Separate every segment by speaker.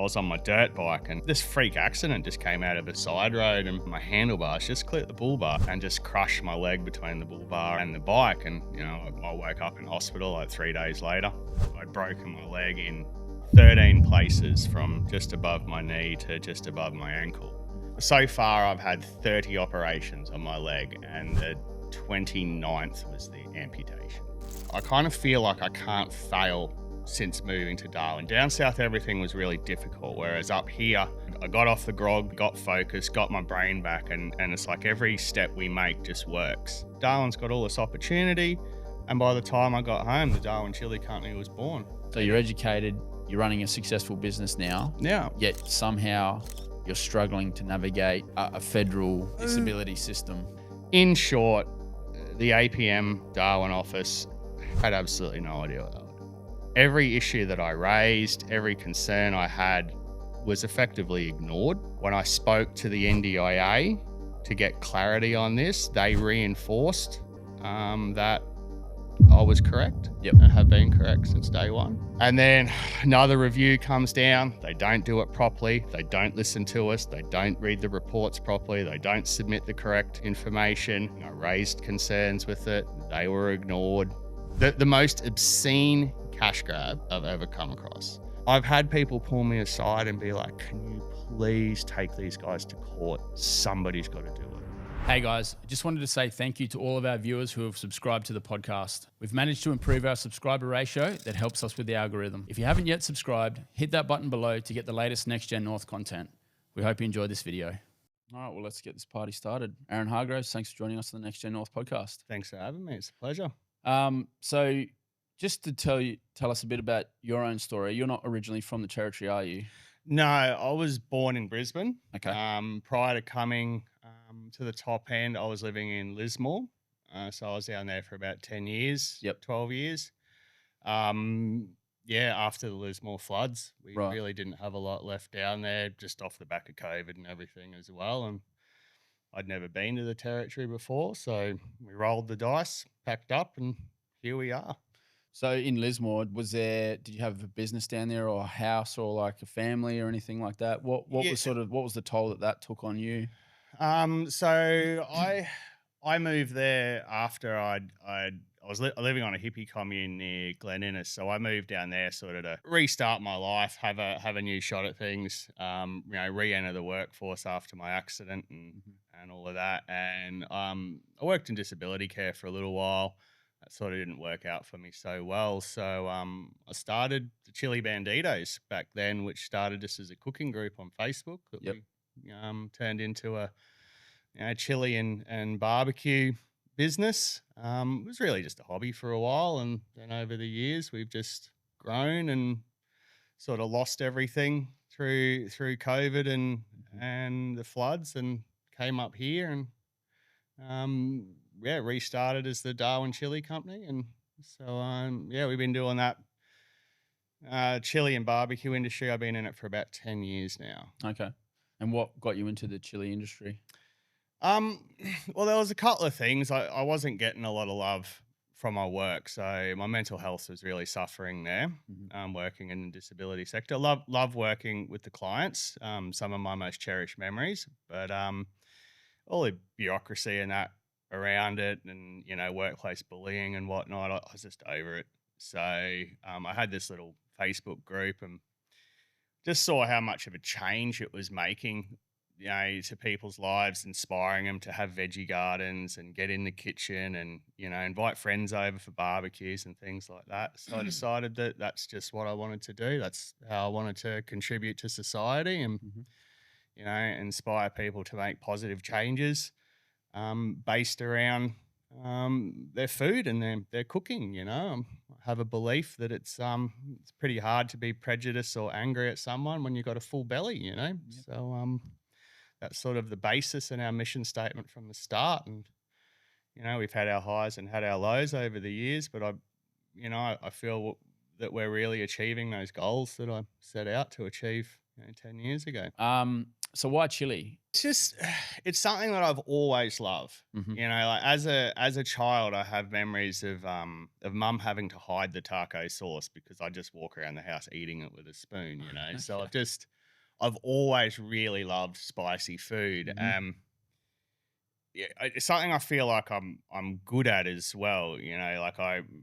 Speaker 1: I was on my dirt bike and this freak accident just came out of a side road and my handlebars just clipped the bull bar and just crushed my leg between the bull bar and the bike. And, I woke up in hospital like 3 days later. I'd broken my leg in 13 places from just above my knee to just above my ankle. So far, I've had 30 operations on my leg and the 29th was the amputation. I kind of feel like I can't fail since moving to Darwin. Down south, everything was really difficult, whereas up here, I got off the grog, got focused, got my brain back, and it's like every step we make just works. Darwin's got all this opportunity, and by the time I got home, the Darwin Chili Company was born.
Speaker 2: So you're educated, you're running a successful business now, yet somehow you're struggling to navigate a federal disability system.
Speaker 1: In short, the APM Darwin office had absolutely no idea what they were doing. Every issue that I raised, every concern I had was effectively ignored. When I spoke to the NDIA to get clarity on this, they reinforced that I was correct and have been correct since day one. And then another review comes down. They don't do it properly. They don't listen to us. They don't read the reports properly. They don't submit the correct information. I raised concerns with it. They were ignored. The most obscene cash grab I've ever come across. I've had people pull me aside and be like, can you please take these guys to court? Somebody's got to do it.
Speaker 2: Hey guys, I just wanted to say thank you to all of our viewers who have subscribed to the podcast. We've managed to improve our subscriber ratio that helps us with the algorithm. If you haven't yet subscribed, hit that button below to get the latest Next Gen North content. We hope you enjoyed this video. All right, well, let's get this party started. Aaron Hargreaves, thanks for joining us on the Next Gen North podcast.
Speaker 1: Thanks for having me. It's a pleasure.
Speaker 2: So just to tell us a bit about your own story. You're not originally from the territory, are you?
Speaker 1: No, I was born in Brisbane.
Speaker 2: Okay.
Speaker 1: Prior to coming to the top end, I was living in Lismore. So I was down there for about 10 years, 12 years. After the Lismore floods, we really didn't have a lot left down there, just off the back of COVID and everything as well. And I'd never been to the territory before. So we rolled the dice, packed up, and here we are.
Speaker 2: So in Lismore, did you have a business down there or a house or like a family or anything like that? What was the toll that took on you?
Speaker 1: So I moved there after I was living on a hippie commune near Glen Innes. So I moved down there sort of to restart my life, have a new shot at things, re-enter the workforce after my accident and all of that. And I worked in disability care for a little while. That sort of didn't work out for me so well. So I started the Chili Banditos back then, which started just as a cooking group on Facebook that we turned into a chili and barbecue business. It was really just a hobby for a while. And then over the years, we've just grown and sort of lost everything through COVID and the floods and came up here and restarted as the Darwin Chili Company. And so, we've been doing that chili and barbecue industry. I've been in it for about 10 years now.
Speaker 2: Okay. And what got you into the chili industry?
Speaker 1: Well, there was a couple of things. I wasn't getting a lot of love from my work. So my mental health was really suffering there, working in the disability sector. Love working with the clients, some of my most cherished memories. But all the bureaucracy and that around it and, workplace bullying and whatnot, I was just over it. So I had this little Facebook group and just saw how much of a change it was making, to people's lives, inspiring them to have veggie gardens and get in the kitchen and, invite friends over for barbecues and things like that. So I decided that that's just what I wanted to do. That's how I wanted to contribute to society and, inspire people to make positive changes based around their food and their cooking. I have a belief that it's pretty hard to be prejudiced or angry at someone when you've got a full belly, So that's sort of the basis and our mission statement from the start. And, we've had our highs and had our lows over the years, but I feel that we're really achieving those goals that I set out to achieve 10 years ago.
Speaker 2: So why chili?
Speaker 1: It's just it's something that I've always loved.
Speaker 2: Hmm.
Speaker 1: You know, like as a child, I have memories of mum having to hide the taco sauce because I just walk around the house eating it with a spoon. You know, so
Speaker 2: Okay.
Speaker 1: I've always really loved spicy food.
Speaker 2: Hmm.
Speaker 1: Yeah, it's something I feel like I'm good at as well. You know, like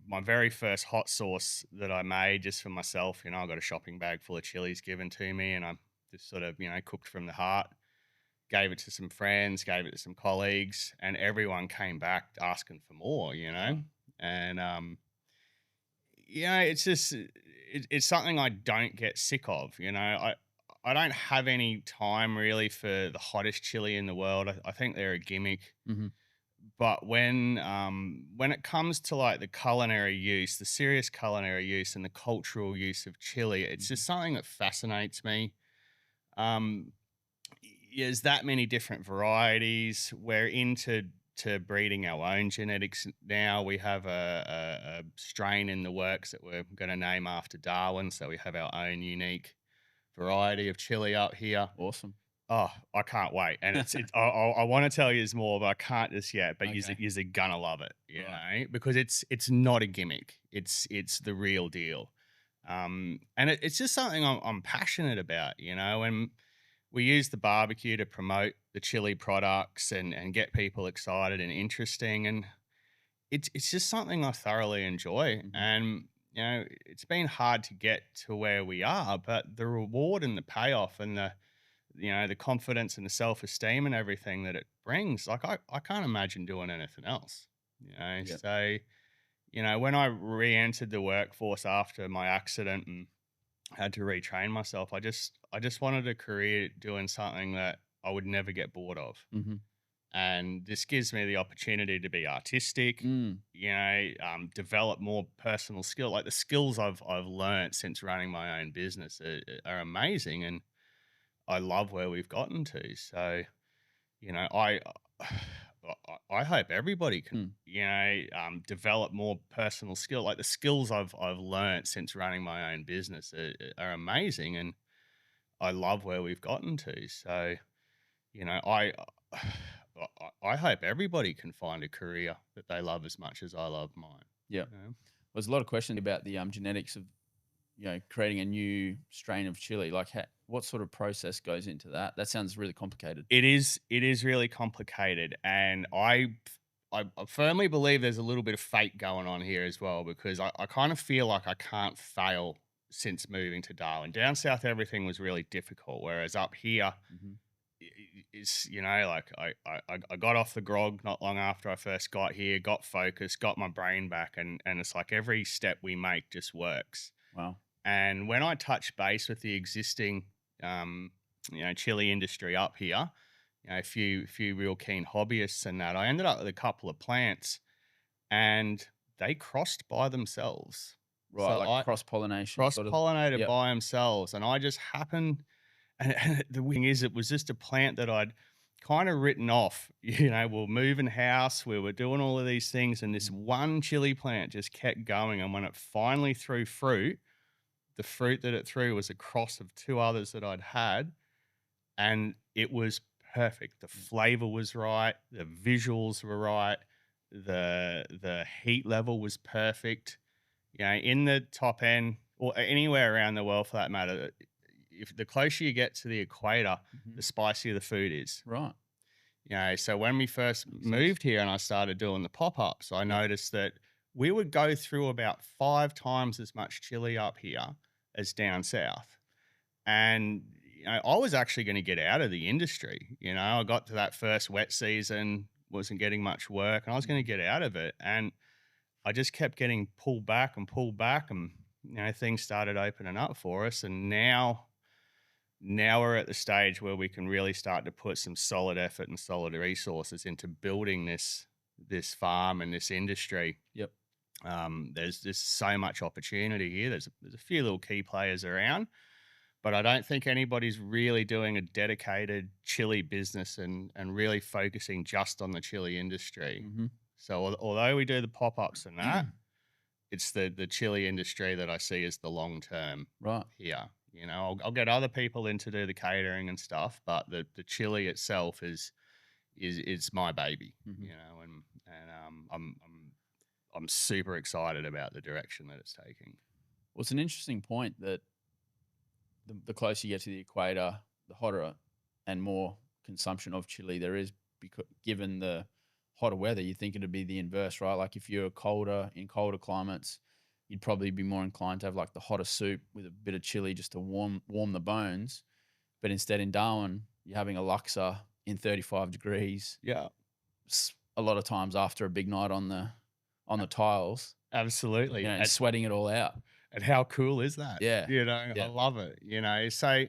Speaker 1: my very first hot sauce that I made just for myself. You know, I got a shopping bag full of chilies given to me, and I just sort of cooked from the heart. Gave it to some friends, gave it to some colleagues, and everyone came back asking for more. You know,
Speaker 2: Right.
Speaker 1: and it's just it's something I don't get sick of. You know, I don't have any time really for the hottest chili in the world. I think they're a gimmick,
Speaker 2: Hmm.
Speaker 1: but when it comes to like the culinary use, the serious culinary use and the cultural use of chili, it's
Speaker 2: Hmm.
Speaker 1: just something that fascinates me. Um, there's that many different varieties. We're into to breeding our own genetics now. We have a strain in the works that we're going to name after Darwin, so we have our own unique variety of chili up here.
Speaker 2: Awesome.
Speaker 1: Oh, I can't wait. And I want to tell you more, but I can't just yet. But
Speaker 2: Okay.
Speaker 1: you're gonna love it,
Speaker 2: Right.
Speaker 1: because it's not a gimmick. It's the real deal. And it's just something I'm passionate about, and we use the barbecue to promote the chili products and get people excited and interesting. And it's just something I thoroughly enjoy.
Speaker 2: Hmm.
Speaker 1: And it's been hard to get to where we are, but the reward and the payoff and the confidence and the self-esteem and everything that it brings, like I can't imagine doing anything else.
Speaker 2: Yep.
Speaker 1: So when I re-entered the workforce after my accident and had to retrain myself, I just wanted a career doing something that I would never get bored of.
Speaker 2: Hmm.
Speaker 1: And this gives me the opportunity to be artistic,
Speaker 2: Mm.
Speaker 1: develop more personal skill. Like the skills I've learned since running my own business are amazing, and I love where we've gotten to. So, I I hope everybody can,
Speaker 2: Mm.
Speaker 1: develop more personal skill. Like the skills I've learned since running my own business are amazing, and I love where we've gotten to. So, I hope everybody can find a career that they love as much as I love mine.
Speaker 2: Yeah.
Speaker 1: You know?
Speaker 2: There's a lot of questions about the genetics of creating a new strain of chili. Like, what sort of process goes into that? That sounds really complicated.
Speaker 1: It is really complicated, and I firmly believe there's a little bit of fate going on here as well, because I kind of feel like I can't fail since moving to Darwin. Down south, everything was really difficult, whereas up here,
Speaker 2: Hmm.
Speaker 1: it's like I got off the grog not long after I first got here, got focused, got my brain back, and it's like every step we make just works.
Speaker 2: Wow.
Speaker 1: And when I touch base with the existing, chili industry up here, a few real keen hobbyists and that, I ended up with a couple of plants, and they crossed by themselves.
Speaker 2: Right.
Speaker 1: So
Speaker 2: Like
Speaker 1: I
Speaker 2: cross pollination
Speaker 1: cross
Speaker 2: sort of.
Speaker 1: pollinated
Speaker 2: Yep.
Speaker 1: by themselves, and I just happened. And the wing is, it was just a plant that I'd kind of written off. We're moving house, we were doing all of these things, and this
Speaker 2: Mhm.
Speaker 1: one chili plant just kept going. And when it finally threw fruit, the fruit that it threw was a cross of two others that I'd had, and it was perfect. The
Speaker 2: Yeah.
Speaker 1: flavor was right, the visuals were right, the heat level was perfect. In the top end or anywhere around the world for that matter, if the closer you get to the equator,
Speaker 2: Mhm.
Speaker 1: the spicier the food is.
Speaker 2: Right.
Speaker 1: So when we first
Speaker 2: Makes sense.
Speaker 1: moved here and I started doing the pop-ups, I
Speaker 2: Yep.
Speaker 1: noticed that we would go through about 5 times as much chili up here as down south. And I was actually going to get out of the industry. I got to that first wet season, wasn't getting much work, and I was going to
Speaker 2: Mhm.
Speaker 1: get out of it. And I just kept getting pulled back, and things started opening up for us. And now we're at the stage where we can really start to put some solid effort and solid resources into building this farm and this industry.
Speaker 2: Yep.
Speaker 1: There's just so much opportunity here. There's a few little key players around, but I don't think anybody's really doing a dedicated chili business and really focusing just on the chili industry.
Speaker 2: Mhm.
Speaker 1: So although we do the pop-ups and that, it's the chili industry that I see as the long term
Speaker 2: Right.
Speaker 1: here. I'll get other people in to do the catering and stuff, but the chili itself is my baby,
Speaker 2: Mhm.
Speaker 1: I'm super excited about the direction that it's taking.
Speaker 2: Well, it's an interesting point that the closer you get to the equator, the hotter and more consumption of chili there is, because given the hotter weather, you think it'd be the inverse, right? Like if you're colder in colder climates, you'd probably be more inclined to have like the hotter soup with a bit of chili just to warm the bones. But instead, in Darwin, you're having a laksa in 35 degrees.
Speaker 1: Yeah,
Speaker 2: A lot of times after a big night on the tiles,
Speaker 1: absolutely.
Speaker 2: and sweating it all out.
Speaker 1: And how cool is that?
Speaker 2: Yeah,
Speaker 1: I
Speaker 2: yeah.
Speaker 1: love it. So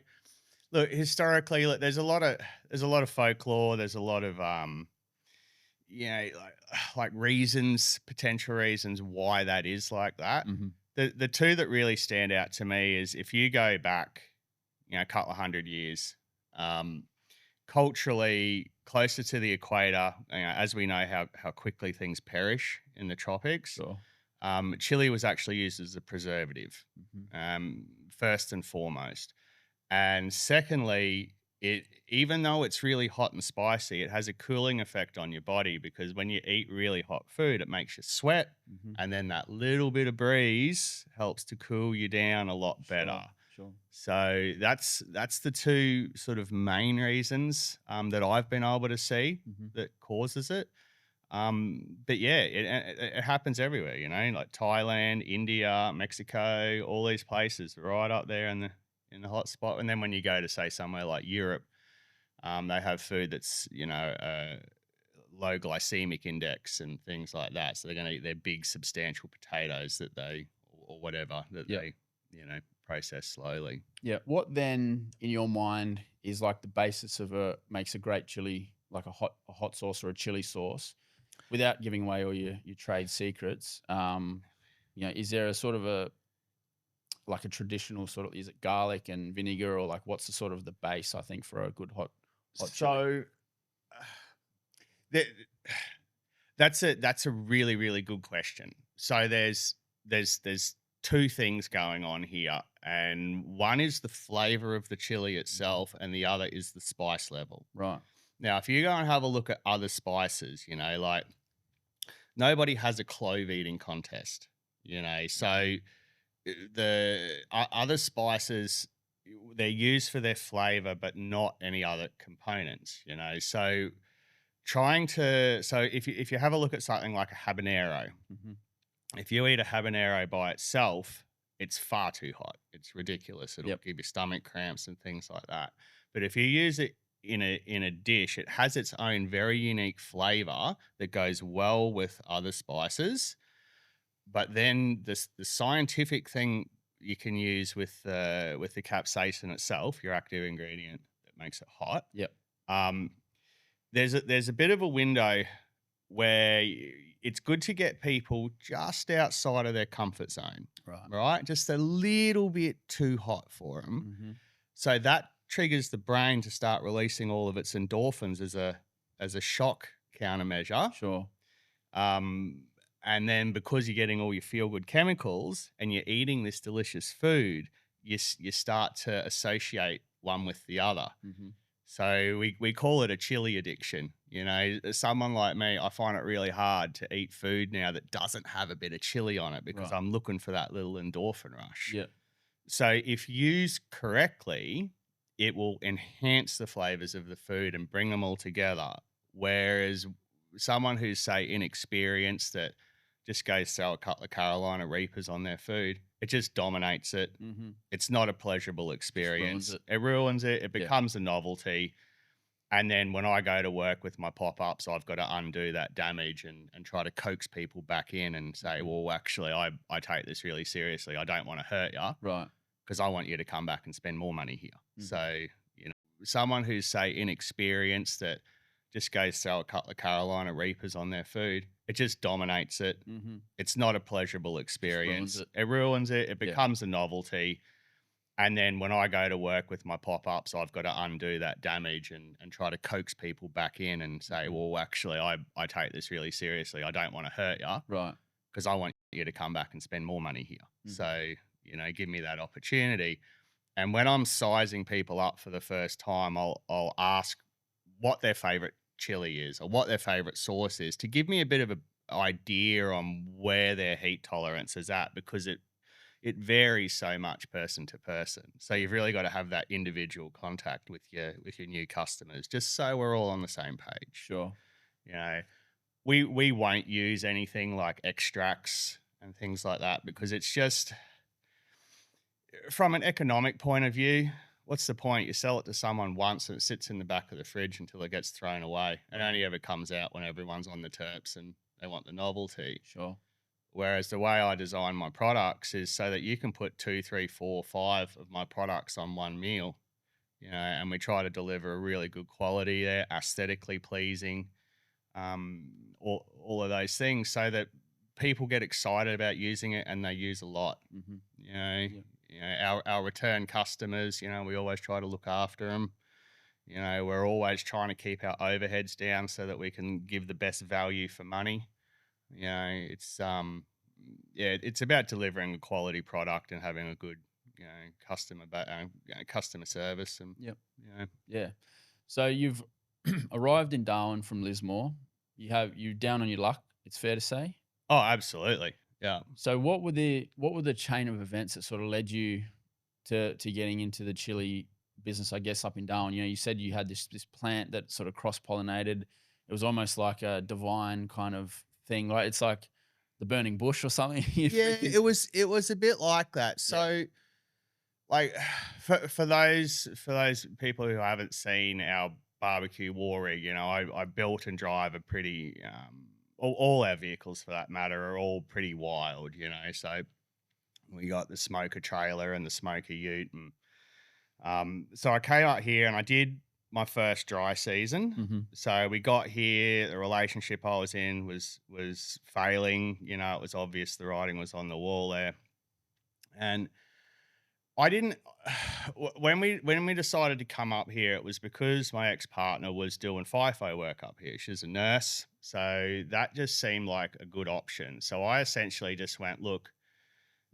Speaker 1: look, historically, look, there's a lot of folklore, there's a lot of like reasons, potential reasons why that is like that.
Speaker 2: Hmm.
Speaker 1: The two that really stand out to me is if you go back, a couple of 100 years, um, culturally closer to the equator, as we know how quickly things perish in the tropics.
Speaker 2: Sure.
Speaker 1: Chili was actually used as a preservative,
Speaker 2: Hmm.
Speaker 1: first and foremost. And secondly, even though it's really hot and spicy, it has a cooling effect on your body because when you eat really hot food, it makes you sweat.
Speaker 2: Hmm.
Speaker 1: And then that little bit of breeze helps to cool you down a lot better.
Speaker 2: Sure.
Speaker 1: So that's the two sort of main reasons that I've been able to see
Speaker 2: Hmm.
Speaker 1: that causes it. But yeah, it happens everywhere, like Thailand, India, Mexico, all these places right up there in the hot spot. And then when you go to say somewhere like Europe, they have food that's low glycemic index and things like that. So they're going to eat their big substantial potatoes that they or whatever that
Speaker 2: Yeah.
Speaker 1: they process slowly.
Speaker 2: Yeah. What then, in your mind, is like the basis of makes a great chili, like a hot sauce or a chili sauce, without giving away all your trade secrets? Is there a sort of like a traditional sort of, is it garlic and vinegar, or like what's the sort of the base, I think, for a good hot chili?
Speaker 1: So th- that's a really really good question. So there's two things going on here, and one is the flavor of the chili itself, and the other is the spice level.
Speaker 2: Right.
Speaker 1: Now, if you go and have a look at other spices, like nobody has a clove eating contest, so the other spices, they're used for their flavor, but not any other components, so if you have a look at something like a habanero,
Speaker 2: Hmm.
Speaker 1: if you eat a habanero by itself, it's far too hot. It's ridiculous. It'll
Speaker 2: Yep.
Speaker 1: give you stomach cramps and things like that. But if you use it in a dish, it has its own very unique flavor that goes well with other spices. But then the scientific thing you can use with the capsaicin itself, your active ingredient that makes it hot.
Speaker 2: Yep.
Speaker 1: Um, there's a bit of a window where it's good to get people just outside of their comfort zone,
Speaker 2: Right.
Speaker 1: right? Just a little bit too hot for them.
Speaker 2: Hmm.
Speaker 1: So that triggers the brain to start releasing all of its endorphins as a shock countermeasure.
Speaker 2: Sure.
Speaker 1: Um, and then because you're getting all your feel good chemicals and you're eating this delicious food, you start to associate one with the other.
Speaker 2: Hmm.
Speaker 1: So we call it a chili addiction. As someone like me, I find it really hard to eat food now that doesn't have a bit of chili on it because
Speaker 2: Right.
Speaker 1: I'm looking for that little endorphin rush.
Speaker 2: Yeah.
Speaker 1: So if used correctly, it will enhance the flavors of the food and bring them all together. Whereas someone who's, say, inexperienced that just goes throw a couple of Carolina Reapers on their food, it just dominates it.
Speaker 2: Hmm.
Speaker 1: It's not a pleasurable
Speaker 2: Ruins
Speaker 1: experience.
Speaker 2: it.
Speaker 1: It ruins it. It
Speaker 2: Yeah.
Speaker 1: becomes a novelty. And then when I go to work with my pop-ups, I've got to undo that damage and try to coax people back in and say, well, actually, I take this really seriously. I don't want to hurt you
Speaker 2: Right.
Speaker 1: because I want you to come back and spend more money here.
Speaker 2: Mhm.
Speaker 1: So, someone who's, say, inexperienced that just goes throw a couple of Carolina Reapers on their food, it just dominates it.
Speaker 2: Hmm.
Speaker 1: It's not a pleasurable experience.
Speaker 2: it.
Speaker 1: It ruins it. It
Speaker 2: Yeah.
Speaker 1: becomes a novelty. And then when I go to work with my pop-ups, I've got to undo that damage and try to coax people back in and say,
Speaker 2: Mhm.
Speaker 1: well, actually, I take this really seriously. I don't want to hurt you
Speaker 2: Right.
Speaker 1: because I want you to come back and spend more money here.
Speaker 2: Mhm.
Speaker 1: So, give me that opportunity. And when I'm sizing people up for the first time, I'll ask what their favorite chili is or what their favorite sauce is to give me a bit of a idea on where their heat tolerance is at, because it varies so much person to person. So you've really got to have that individual contact with your new customers, just so we're all on the same page.
Speaker 2: Sure.
Speaker 1: You know, we won't use anything like extracts and things like that, because it's just, from an economic point of view, what's the point? You sell it to someone once and it sits in the back of the fridge until it gets thrown away. It only ever comes out when everyone's on the terps and they want the novelty.
Speaker 2: Sure.
Speaker 1: Whereas the way I design my products is so that you can put 2, 3, 4, 5 of my products on one meal, and we try to deliver a really good quality there, aesthetically pleasing, all of those things, so that people get excited about using it and they use a lot.
Speaker 2: Mm-hmm.
Speaker 1: You know,
Speaker 2: Yeah.
Speaker 1: our return customers, we always try to look after them. We're always trying to keep our overheads down so that we can give the best value for money. It's it's about delivering a quality product and having a good, customer service, and
Speaker 2: Yep.
Speaker 1: you know.
Speaker 2: Yeah. So you've arrived in Darwin from Lismore. You're down on your luck, it's fair to say.
Speaker 1: Oh, absolutely. Yeah.
Speaker 2: So what were the chain of events that sort of led you to getting into the chili business, I guess, up in Darwin? You said you had this plant that sort of cross pollinated. It was almost like a divine kind of thing, right? It's like the burning bush or something.
Speaker 1: Yeah, it was a bit like that.
Speaker 2: Yeah.
Speaker 1: So, like, for those people who haven't seen our barbecue war rig, I built and drive a pretty, all our vehicles for that matter are all pretty wild. So we got the smoker trailer and the smoker ute, and so I came out here and I did my first dry season.
Speaker 2: Mm-hmm.
Speaker 1: So we got here, the relationship I was in was failing. It was obvious the writing was on the wall there, and I didn't. When we decided to come up here, it was because my ex partner was doing FIFO work up here. She's a nurse, so that just seemed like a good option. So I essentially just went, look,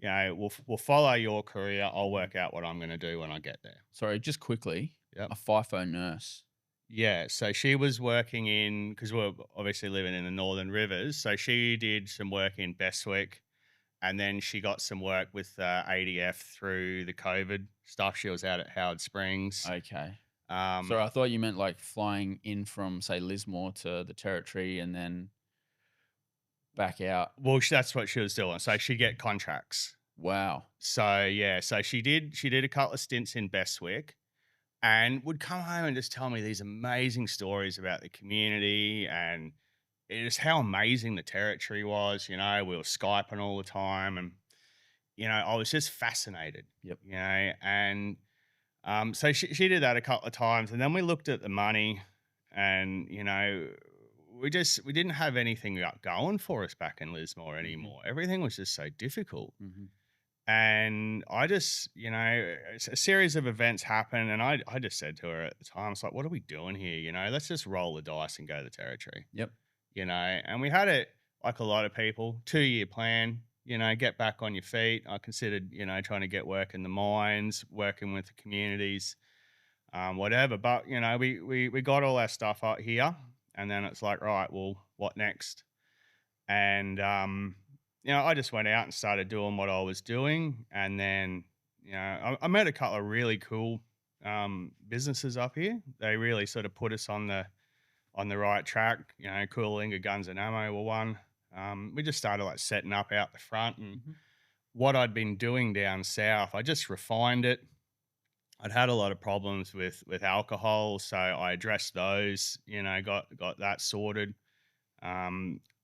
Speaker 1: we'll follow your career. I'll work out what I'm going to do when I get there.
Speaker 2: Sorry, just quickly.
Speaker 1: Yep.
Speaker 2: A FIFO nurse.
Speaker 1: Yeah, so she was working because we're obviously living in the Northern Rivers. So she did some work in Bestwick, and then she got some work with ADF through the COVID stuff. She was out at Howard Springs.
Speaker 2: Okay.
Speaker 1: Um,
Speaker 2: Sorry, I thought you meant like flying in from, say, Lismore to the Territory and then back out.
Speaker 1: well, that's what she was doing. So she'd get contracts.
Speaker 2: Wow.
Speaker 1: So yeah, so she did a couple of stints in Bestwick, and would come home and just tell me these amazing stories about the community and just how amazing the Territory was. We were Skyping all the time, and I was just fascinated.
Speaker 2: Yep.
Speaker 1: And so she did that a couple of times, and then we looked at the money, and we didn't have anything going for us back in Lismore anymore. Everything was just so difficult.
Speaker 2: Mm-hmm.
Speaker 1: And I just, a series of events happened, and I just said to her at the time, it's like, what are we doing here? Let's just roll the dice and go to the Territory.
Speaker 2: Yep.
Speaker 1: And we had it like a lot of people, 2-year plan, get back on your feet. I considered, trying to get work in the mines, working with the communities, whatever. But, we got all our stuff out here, and then it's like, right, well, what next? And, I just went out and started doing what I was doing. And then, I met a couple of really cool businesses up here. They really sort of put us on the right track. Coolinga Guns and Ammo were one. We just started like setting up out the front, and what I'd been doing down south, I just refined it. I'd had a lot of problems with alcohol, so I addressed those. Got that sorted.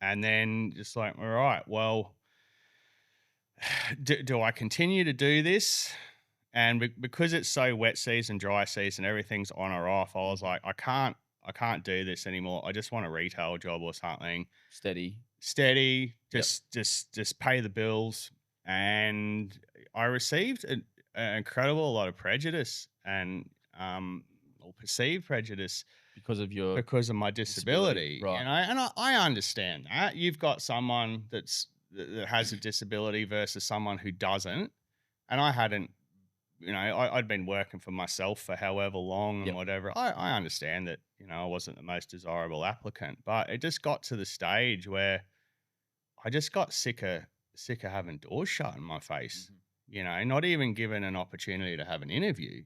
Speaker 1: And then just like, all right, well, do I continue to do this? And because it's so wet season, dry season, everything's on or off, I was like, I can't do this anymore. I just want a retail job or something.
Speaker 2: Steady.
Speaker 1: Just pay the bills. And I received an incredible lot of prejudice and or perceived prejudice
Speaker 2: Because of
Speaker 1: my disability.
Speaker 2: Right.
Speaker 1: And I understand that. You've got someone that has a disability versus someone who doesn't. And I hadn't I'd been working for myself for however long and
Speaker 2: Yep.
Speaker 1: whatever. I understand that, I wasn't the most desirable applicant, but it just got to the stage where I just got sick of having doors shut in my face,
Speaker 2: Mhm.
Speaker 1: not even given an opportunity to have an interview.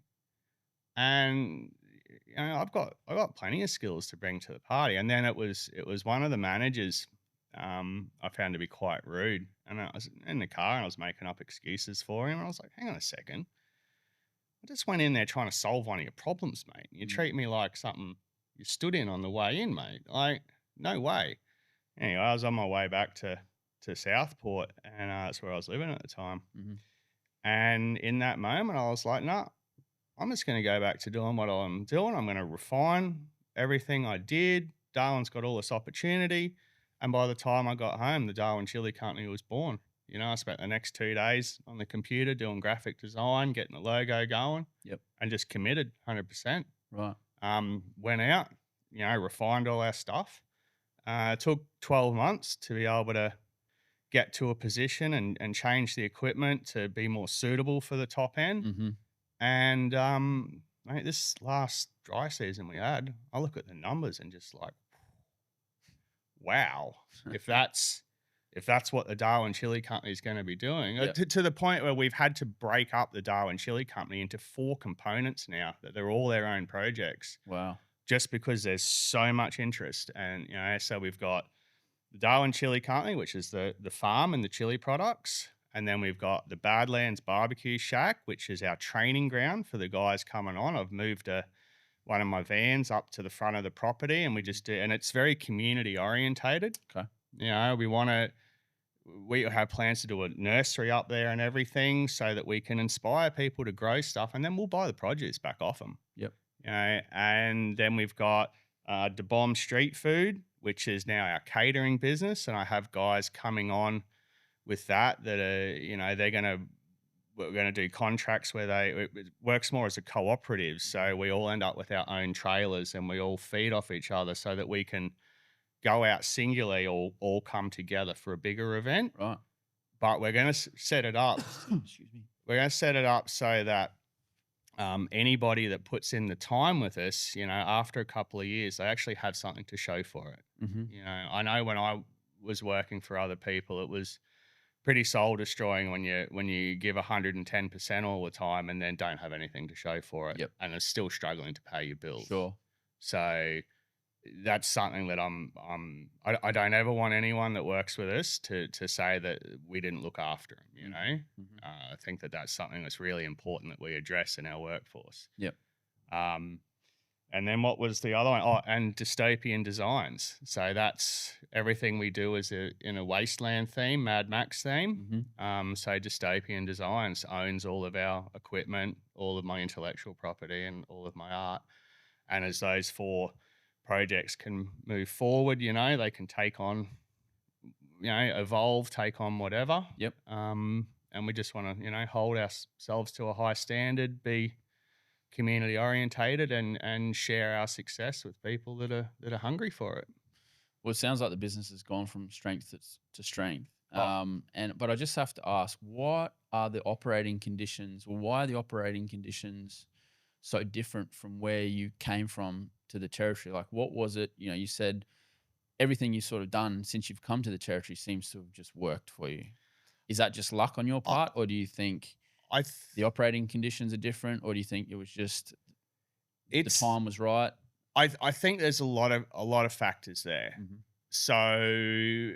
Speaker 1: And I got plenty of skills to bring to the party. And then it was one of the managers I found to be quite rude. And I was in the car and I was making up excuses for him. And I was like, hang on a second. I just went in there trying to solve one of your problems, mate. You
Speaker 2: Mm.
Speaker 1: treat me like something you stood in on the way in, mate. Like, no way. Anyway, I was on my way back to Southport, and that's where I was living at the time.
Speaker 2: Mhm.
Speaker 1: And in that moment, I was like, nah, I'm just going to go back to doing what I'm doing. I'm going to refine everything I did. Darwin's got all this opportunity. And by the time I got home, the Darwin Chili Company was born. I spent the next 2 days on the computer doing graphic design, getting the logo going,
Speaker 2: Yep.
Speaker 1: and just committed 100%.
Speaker 2: Right.
Speaker 1: Went out, refined all our stuff. It took 12 months to be able to get to a position and change the equipment to be more suitable for the top end.
Speaker 2: Mhm.
Speaker 1: And mate, this last dry season we had, I look at the numbers and just like, wow, if that's what the Darwin Chili Company is going to be doing,
Speaker 2: Yep.
Speaker 1: to the point where we've had to break up the Darwin Chili Company into 4 components now that they're all their own projects,
Speaker 2: Wow.
Speaker 1: just because there's so much interest. And so we've got the Darwin Chili Company, which is the farm and the chili products. And then we've got the Badlands Barbecue Shack, which is our training ground for the guys coming on. I've moved one of my vans up to the front of the property, and we just do, and it's very community orientated.
Speaker 2: Okay.
Speaker 1: We have plans to do a nursery up there and everything so that we can inspire people to grow stuff, and then we'll buy the produce back off them.
Speaker 2: Yep.
Speaker 1: And then we've got the Bomb Street Food, which is now our catering business, and I have guys coming on with that are, we're gonna do contracts where it works more as a cooperative, so we all end up with our own trailers and we all feed off each other so that we can go out singularly or all come together for a bigger event.
Speaker 2: Right.
Speaker 1: But we're gonna set it up.
Speaker 2: Excuse me.
Speaker 1: We're gonna set it up so that anybody that puts in the time with us, after a couple of years, they actually have something to show for it.
Speaker 2: Mhm.
Speaker 1: I know when I was working for other people, it was pretty soul destroying when you give 110% all the time and then don't have anything to show for it,
Speaker 2: Yep.
Speaker 1: and are still struggling to pay your bills.
Speaker 2: Sure.
Speaker 1: So that's something that I don't ever want anyone that works with us to say that we didn't look after them.
Speaker 2: Mhm.
Speaker 1: I think that that's something that's really important that we address in our workforce.
Speaker 2: Yep.
Speaker 1: Um, and then what was the other one? Oh, and dystopian designs. So that's everything we do is in a wasteland theme, Mad Max theme.
Speaker 2: Mhm.
Speaker 1: So dystopian designs owns all of our equipment, all of my intellectual property, and all of my art. And as those 4 projects can move forward, they can take on, evolve, take on whatever.
Speaker 2: Yep.
Speaker 1: And we just want to, hold ourselves to a high standard, be community orientated, and share our success with people that are hungry for it.
Speaker 2: Well, it sounds like the business has gone from strength to strength.
Speaker 1: Oh,
Speaker 2: But I just have to ask, what are the operating conditions, or why are the operating conditions so different from where you came from to the territory? Like, what was it? You said everything you've sort of done since you've come to the territory seems to have just worked for you. Is that just luck on your
Speaker 1: I,
Speaker 2: part, or do you think
Speaker 1: I th-
Speaker 2: the operating conditions are different, or do you think it was just the
Speaker 1: it's
Speaker 2: time was right?
Speaker 1: I think there's a lot of factors there.
Speaker 2: Mm-hmm.
Speaker 1: So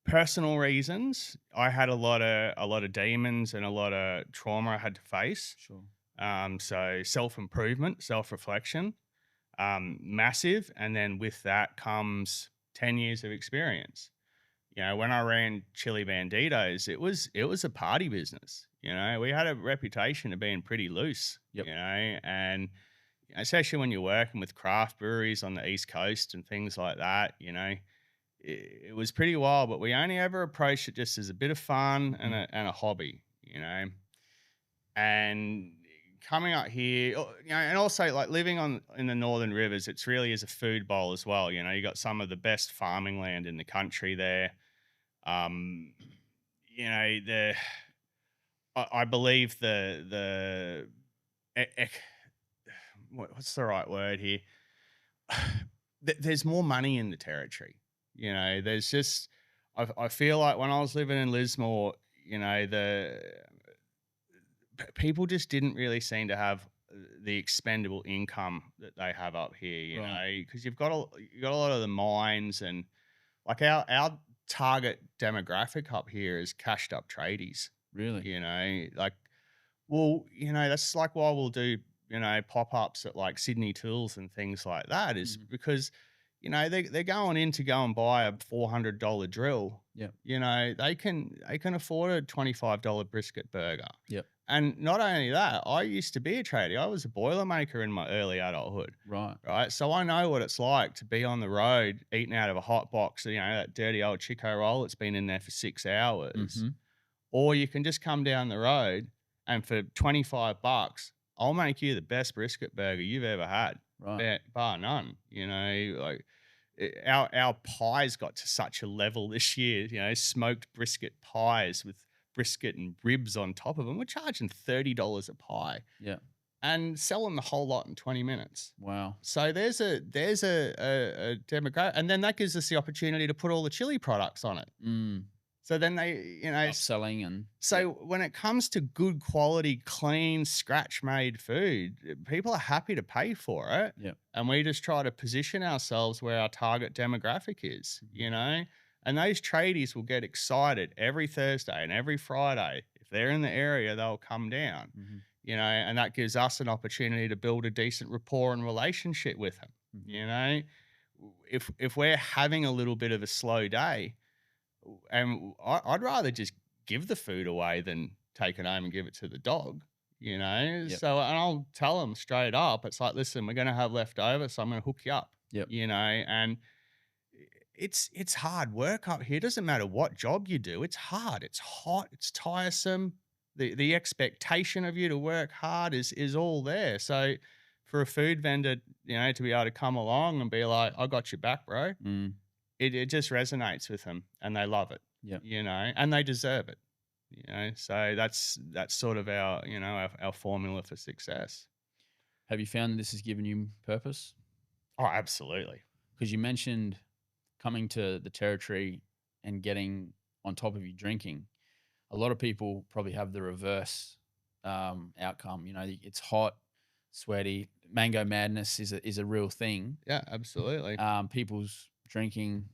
Speaker 1: personal reasons, I had a lot of demons and a lot of trauma I had to face.
Speaker 2: Sure.
Speaker 1: So self-improvement, self-reflection, massive. And then with that comes 10 years of experience. When I ran Chili Banditos, it was a party business. We had a reputation of being pretty loose,
Speaker 2: Yep.
Speaker 1: and especially when you're working with craft breweries on the East Coast and things like that, it was pretty wild, but we only ever approached it just as a bit of fun and
Speaker 2: Mhm.
Speaker 1: a hobby, and coming out here, and also like living in the Northern Rivers, it's really is a food bowl as well. You got some of the best farming land in the country there. Um, you know, the I believe ec- what's the right word here? There's more money in the territory. You know, there's just I feel like when I was living in Lismore, you know, people just didn't really seem to have the expendable income that they have up here. You
Speaker 2: Right.
Speaker 1: know, because you got a lot of the mines and like our target demographic up here is cashed up tradies.
Speaker 2: Really?
Speaker 1: You know, like well, you know, that's like why we'll do, you know, pop-ups at like Sydney Tools and things like that is
Speaker 2: Mhm.
Speaker 1: because, you know, they're going in to go and buy a $400 drill.
Speaker 2: Yep.
Speaker 1: You know, they can afford a $25 brisket burger.
Speaker 2: Yep.
Speaker 1: And not only that, I used to be a tradie. I was a boilermaker in my early adulthood.
Speaker 2: Right.
Speaker 1: Right. So I know what it's like to be on the road eating out of a hot box, you know, that dirty old Chico roll that's been in there for 6 hours,
Speaker 2: Mhm.
Speaker 1: or you can just come down the road and for 25 bucks, I'll make you the best brisket burger you've ever had,
Speaker 2: Right.
Speaker 1: bar none. You know, like our pies got to such a level this year, you know, smoked brisket pies with brisket and ribs on top of them. We're charging $30 a pie
Speaker 2: Yeah.
Speaker 1: and selling the whole lot in 20 minutes.
Speaker 2: Wow.
Speaker 1: So there's a demographic, and then that gives us the opportunity to put all the chili products on it.
Speaker 2: Mm.
Speaker 1: So then they, you know,
Speaker 2: Upselling and yeah.
Speaker 1: so when it comes to good quality, clean, scratch made food, people are happy to pay for it.
Speaker 2: Yeah.
Speaker 1: And we just try to position ourselves where our target demographic is,
Speaker 2: Mhm.
Speaker 1: you know? And those tradies will get excited every Thursday and every Friday. If they're in the area, they'll come down,
Speaker 2: Mhm.
Speaker 1: you know, and that gives us an opportunity to build a decent rapport and relationship with them,
Speaker 2: Mhm.
Speaker 1: you know? If we're having a little bit of a slow day, and I'd rather just give the food away than take it home and give it to the dog, you know?
Speaker 2: Yep.
Speaker 1: So, and I'll tell them straight up, it's like, listen, we're going to have leftovers, so I'm going to hook you up,
Speaker 2: Yep.
Speaker 1: you know? And it's hard work up here. It doesn't matter what job you do. It's hard. It's hot. It's tiresome. The expectation of you to work hard is all there. So for a food vendor, you know, to be able to come along and be like, I got your back, bro,
Speaker 2: Mm.
Speaker 1: it just resonates with them and they love it,
Speaker 2: Yep.
Speaker 1: you know, and they deserve it, you know. So that's sort of our, you know, our formula for success.
Speaker 2: Have you found that this has given you purpose?
Speaker 1: Oh, absolutely.
Speaker 2: Because you mentioned coming to the territory and getting on top of your drinking. A lot of people probably have the reverse outcome. You know, it's hot, sweaty. Mango madness is a real thing.
Speaker 1: Yeah, absolutely.
Speaker 2: People's drinking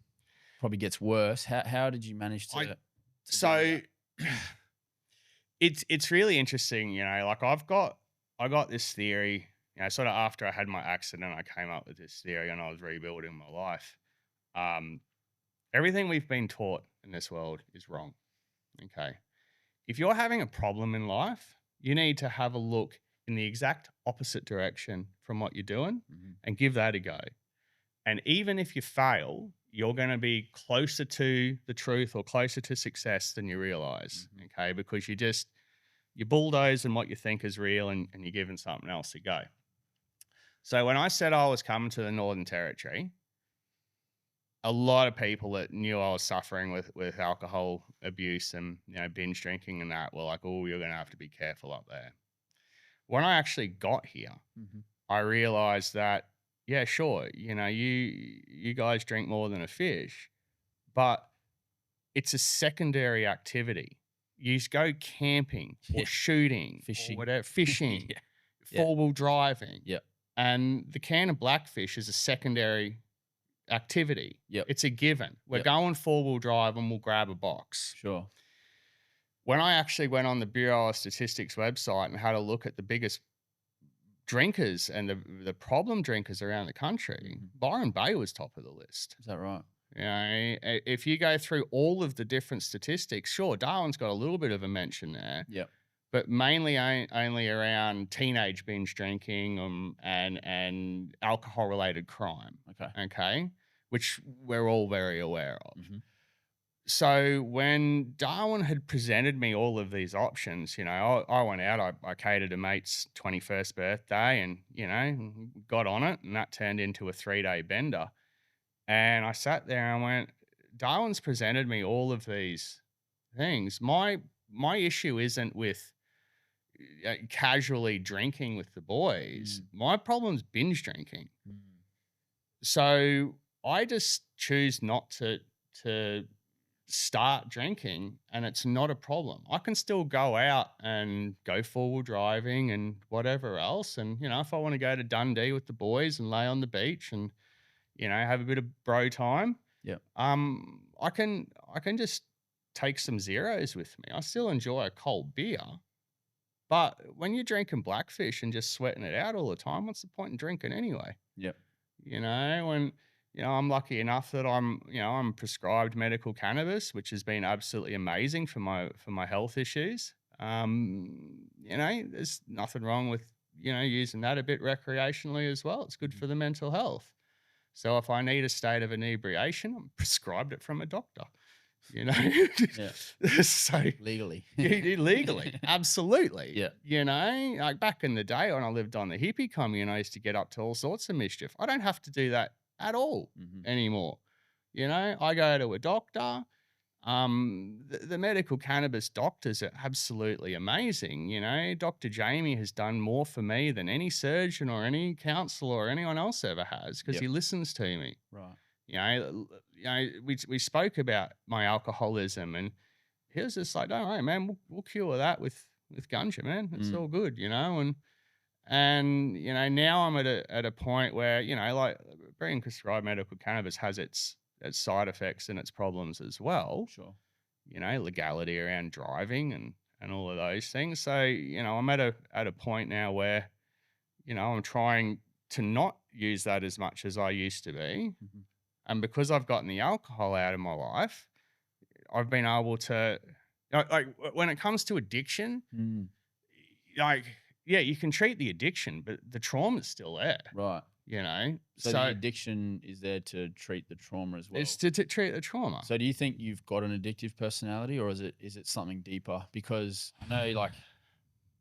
Speaker 2: probably gets worse. How did you manage
Speaker 1: I
Speaker 2: to deal with
Speaker 1: so
Speaker 2: that?
Speaker 1: it's really interesting, you know, like I got this theory, you know, sort of after I had my accident, I came up with this theory and I was rebuilding my life. Um, Everything we've been taught in this world is wrong. Okay. If you're having a problem in life, you need to have a look in the exact opposite direction from what you're doing
Speaker 2: Mhm.
Speaker 1: and give that a go. And even if you fail, you're going to be closer to the truth or closer to success than you realize.
Speaker 2: Mhm.
Speaker 1: Okay. Because you bulldoze and what you think is real and you're giving something else a go. So when I said I was coming to the Northern Territory, a lot of people that knew I was suffering with alcohol abuse and, you know, binge drinking and that were like, "Oh, you're gonna have to be careful up there." When I actually got here,
Speaker 2: Mhm.
Speaker 1: I realized that, yeah, sure, you know, you guys drink more than a fish, but it's a secondary activity. You just go camping or
Speaker 2: Yeah.
Speaker 1: shooting or
Speaker 2: Fishing.
Speaker 1: whatever, fishing,
Speaker 2: Yeah. Yeah.
Speaker 1: 4-wheel driving,
Speaker 2: Yep.
Speaker 1: and the can of blackfish is a secondary activity.
Speaker 2: Yep.
Speaker 1: It's a given. We're
Speaker 2: Yep.
Speaker 1: going 4-wheel drive and we'll grab a box.
Speaker 2: Sure.
Speaker 1: When I actually went on the Bureau of Statistics website and had a look at the biggest drinkers and the problem drinkers around the country,
Speaker 2: Mhm.
Speaker 1: Byron Bay was top of the list.
Speaker 2: Is that right?
Speaker 1: You know, if you go through all of the different statistics, sure, Darwin's got a little bit of a mention there,
Speaker 2: Yep.
Speaker 1: but mainly only around teenage binge drinking and alcohol related crime.
Speaker 2: Okay.
Speaker 1: Okay, which we're all very aware of.
Speaker 2: Mhm.
Speaker 1: So when Darwin had presented me all of these options, you know, I went out, I catered a mate's 21st birthday and, you know, got on it. And that turned into a 3-day bender. And I sat there and went, Darwin's presented me all of these things. My issue isn't with casually drinking with the boys.
Speaker 2: Mm.
Speaker 1: My problem's binge drinking.
Speaker 2: Mm.
Speaker 1: So I just choose not to start drinking, and it's not a problem. I can still go out and go forward driving and whatever else. And, if I want to go to Dundee with the boys and lay on the beach and, have a bit of bro time,
Speaker 2: Yep.
Speaker 1: I can just take some zeros with me. I still enjoy a cold beer, but when you're drinking Blackfish and just sweating it out all the time, what's the point in drinking anyway?
Speaker 2: Yep.
Speaker 1: When I'm lucky enough that I'm prescribed medical cannabis, which has been absolutely amazing for my health issues. There's nothing wrong with using that a bit recreationally as well. It's good
Speaker 2: Mhm.
Speaker 1: for the mental health. So if I need a state of inebriation, I'm prescribed it from a doctor. You know,
Speaker 2: Yeah.
Speaker 1: so
Speaker 2: Legally.
Speaker 1: legally, absolutely.
Speaker 2: Yeah.
Speaker 1: Like back in the day when I lived on the hippie commune, I used to get up to all sorts of mischief. I don't have to do that at all
Speaker 2: Mhm.
Speaker 1: anymore. I go to a doctor. The medical cannabis doctors are absolutely amazing. Dr. Jamie has done more for me than any surgeon or any counselor or anyone else ever has because
Speaker 2: Yep.
Speaker 1: he listens to me.
Speaker 2: Right.
Speaker 1: We spoke about my alcoholism, and he was just like, "Don't worry, man, we'll cure that with ganja, man. It's
Speaker 2: Mm.
Speaker 1: all good, And now I'm at a point where like being prescribed medical cannabis has its side effects and its problems as well.
Speaker 2: Sure.
Speaker 1: Legality around driving and all of those things. So I'm at a point now where I'm trying to not use that as much as I used to be,
Speaker 2: Mhm.
Speaker 1: and because I've gotten the alcohol out of my life, I've been able to when it comes to addiction,
Speaker 2: Mm.
Speaker 1: like, yeah, you can treat the addiction, but the trauma's still there,
Speaker 2: Right.
Speaker 1: you know?
Speaker 2: So the
Speaker 1: So
Speaker 2: addiction is there to treat the trauma as
Speaker 1: it's
Speaker 2: well.
Speaker 1: to treat the trauma.
Speaker 2: So do you think you've got an addictive personality, or is it something deeper? Because I know, like,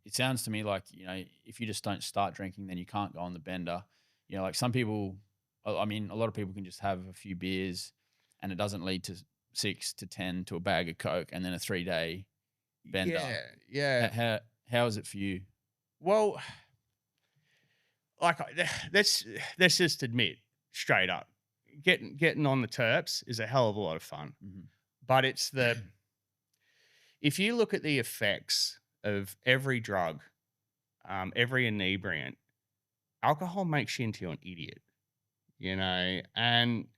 Speaker 2: it sounds to me like, if you just don't start drinking, then you can't go on the bender. Like some people, I mean, a lot of people can just have a few beers and it doesn't lead to 6 to 10 to a bag of Coke and then a 3-day bender.
Speaker 1: Yeah, yeah.
Speaker 2: How is it for you?
Speaker 1: Well, like, let's just admit straight up, getting on the terps is a hell of a lot of fun,
Speaker 2: Mhm.
Speaker 1: but it's if you look at the effects of every drug, every inebriant, alcohol makes you into an idiot, and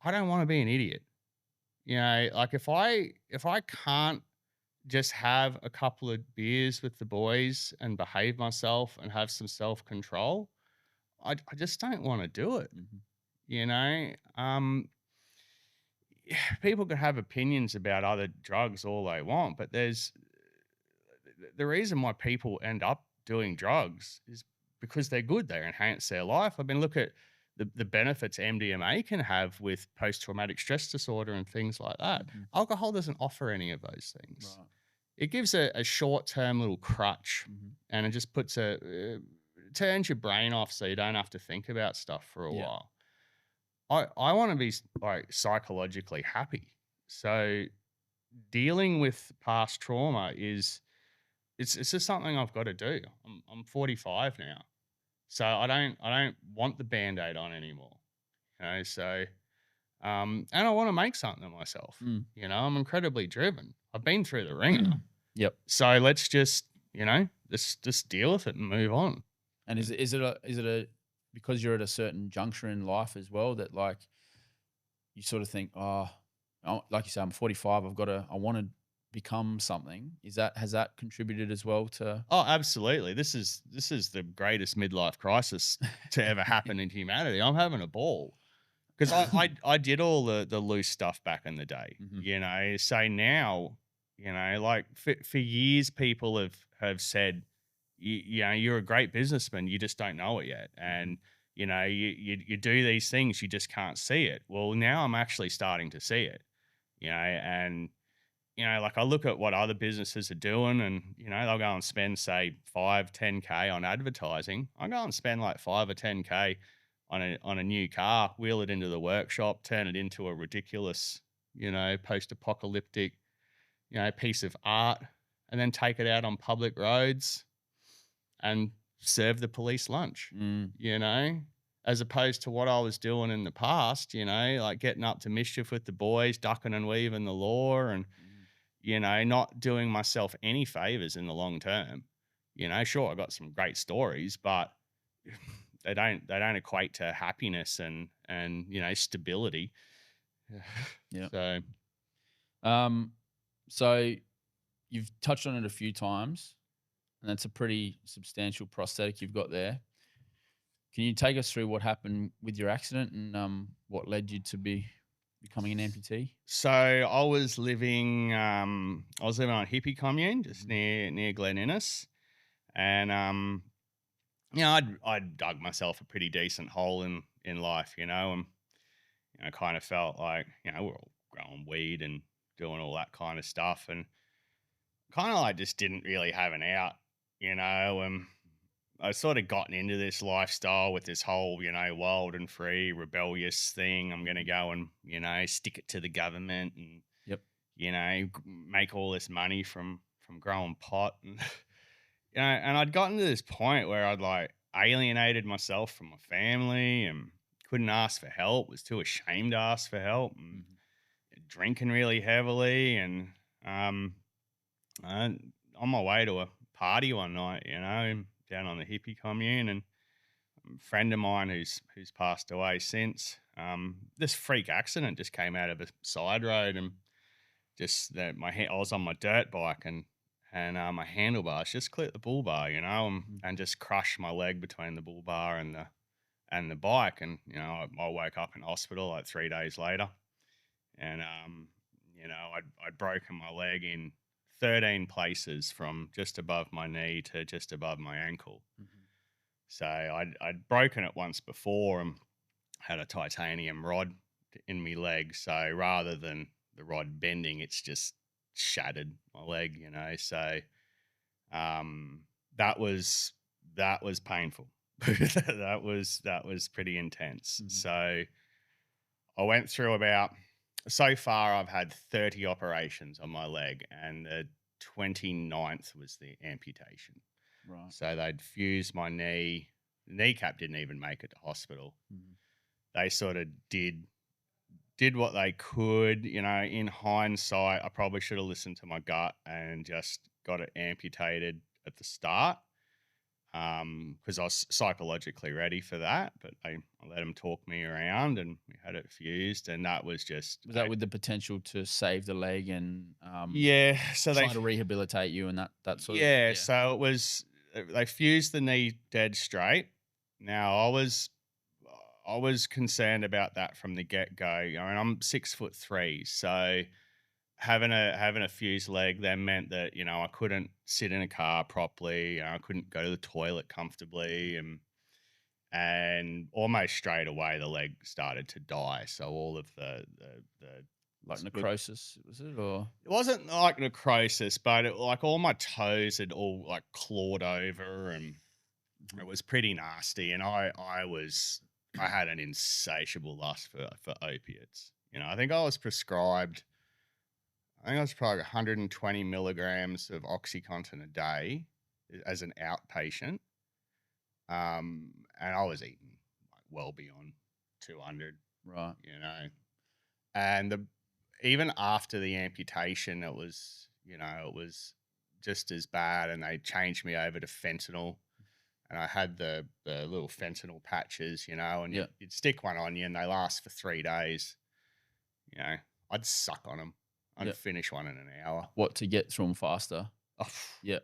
Speaker 1: I don't want to be an idiot. Like if I can't just have a couple of beers with the boys and behave myself and have some self-control, I just don't want to do it.
Speaker 2: Mhm.
Speaker 1: You know, people can have opinions about other drugs all they want, but there's the reason why people end up doing drugs is because they're good. They enhance their life. I mean, look at the benefits MDMA can have with post traumatic stress disorder and things like that.
Speaker 2: Mhm.
Speaker 1: Alcohol doesn't offer any of those things.
Speaker 2: Right.
Speaker 1: It gives a short term little crutch,
Speaker 2: Mhm.
Speaker 1: and it just turns your brain off so you don't have to think about stuff for a
Speaker 2: Yeah.
Speaker 1: while. I want to be like psychologically happy. So dealing with past trauma it's just something I've got to do. I'm 45 now, so I don't want the band-aid on anymore. So and I want to make something of myself.
Speaker 2: Mm.
Speaker 1: I'm incredibly driven. I've been through the ringer,
Speaker 2: Yep.
Speaker 1: so let's just let's just deal with it and move on.
Speaker 2: And is it a because you're at a certain juncture in life as well that, like, you sort of think, like you say, I'm 45. I want to become something. Has that contributed as well to?
Speaker 1: Oh, absolutely. This is the greatest midlife crisis to ever happen in humanity. I'm having a ball because I did all the loose stuff back in the day.
Speaker 2: Mhm.
Speaker 1: So now, like for years, people have said, you're a great businessman, you just don't know it yet,
Speaker 2: Mhm.
Speaker 1: and you do these things, you just can't see it. Well, now I'm actually starting to see it. And like I look at what other businesses are doing and, they'll go and spend, say, 5, 10K on advertising. I go and spend like 5 or 10K on a new car, wheel it into the workshop, turn it into a ridiculous, post-apocalyptic, piece of art. and then take it out on public roads and serve the police lunch,
Speaker 2: Mm.
Speaker 1: you know, as opposed to what I was doing in the past, you know, like getting up to mischief with the boys, ducking and weaving the law, and,
Speaker 2: Mm.
Speaker 1: you know, not doing myself any favors in the long term. You know, sure, I got some great stories, but they don't equate to happiness and you know, stability.
Speaker 2: Yeah.
Speaker 1: So
Speaker 2: Um, so you've touched on it a few times, and that's a pretty substantial prosthetic you've got there. Can you take us through what happened with your accident and what led you to becoming an amputee?
Speaker 1: I was living on a hippie commune just
Speaker 2: Mhm.
Speaker 1: near Glen Innes, and you know, I'd dug myself a pretty decent hole in life, you know, and you know, kind of felt like, you know, we're all growing weed and doing all that kind of stuff, and kind of like just didn't really have an out, you know, and I sort of gotten into this lifestyle with this whole, you know, wild and free, rebellious thing. I'm going to go and, you know, stick it to the government and,
Speaker 2: Yep.
Speaker 1: you know, make all this money from growing pot. And, you know, and I'd gotten to this point where I'd like alienated myself from my family and couldn't ask for help, was too ashamed to ask for help, and
Speaker 2: Mhm.
Speaker 1: drinking really heavily. And um, I, on my way to a party one night, you know, down on the hippie commune, and a friend of mine who's passed away since. This freak accident just came out of a side road, and just that I was on my dirt bike, and my handlebars just clipped the bull bar, you know,
Speaker 2: Mhm.
Speaker 1: and just crushed my leg between the bull bar and the bike, and you know, I woke up in hospital like 3 days later, and you know, I'd broken my leg in 13 places from just above my knee to just above my ankle.
Speaker 2: Mhm.
Speaker 1: So I'd broken it once before and had a titanium rod in my leg. So rather than the rod bending, it's just shattered my leg, you know. So um, that was that was painful. that was pretty intense.
Speaker 2: Mhm.
Speaker 1: So I went through about so far I've had 30 operations on my leg, and the 29th was the amputation.
Speaker 2: Right.
Speaker 1: So they'd fused my knee. The kneecap didn't even make it to hospital.
Speaker 2: Mhm.
Speaker 1: They sort of did what they could. You know, in hindsight, I probably should have listened to my gut and just got it amputated at the start, because I was psychologically ready for that. But I let them talk me around, and we had it fused, and that was just
Speaker 2: Was that with the potential to save the leg and
Speaker 1: yeah. So
Speaker 2: try to rehabilitate you and that sort of
Speaker 1: yeah.
Speaker 2: yeah.
Speaker 1: So it was they fused the knee dead straight. Now I was concerned about that from the get go. I mean, I'm 6'3", so having a fused leg then meant that, you know, I couldn't sit in a car properly. I couldn't go to the toilet comfortably, and almost straight away the leg started to die. So all of the
Speaker 2: Like
Speaker 1: good.
Speaker 2: necrosis, was it or
Speaker 1: It wasn't like necrosis, but like all my toes had all like clawed over, and
Speaker 2: Mhm.
Speaker 1: it was pretty nasty. And I had an insatiable lust for opiates. You know, I think I was probably 120 milligrams of OxyContin a day as an outpatient. And I was eating like well beyond 200,
Speaker 2: right?
Speaker 1: you know. And even after the amputation, it was just as bad. And they changed me over to fentanyl. And I had the little fentanyl patches, you know, and
Speaker 2: Yeah.
Speaker 1: you'd stick one on you, and they last for 3 days. You know, I'd suck on them. I'd
Speaker 2: Yeah.
Speaker 1: finish one in an hour.
Speaker 2: What to get through them faster?
Speaker 1: Oh,
Speaker 2: Yeah.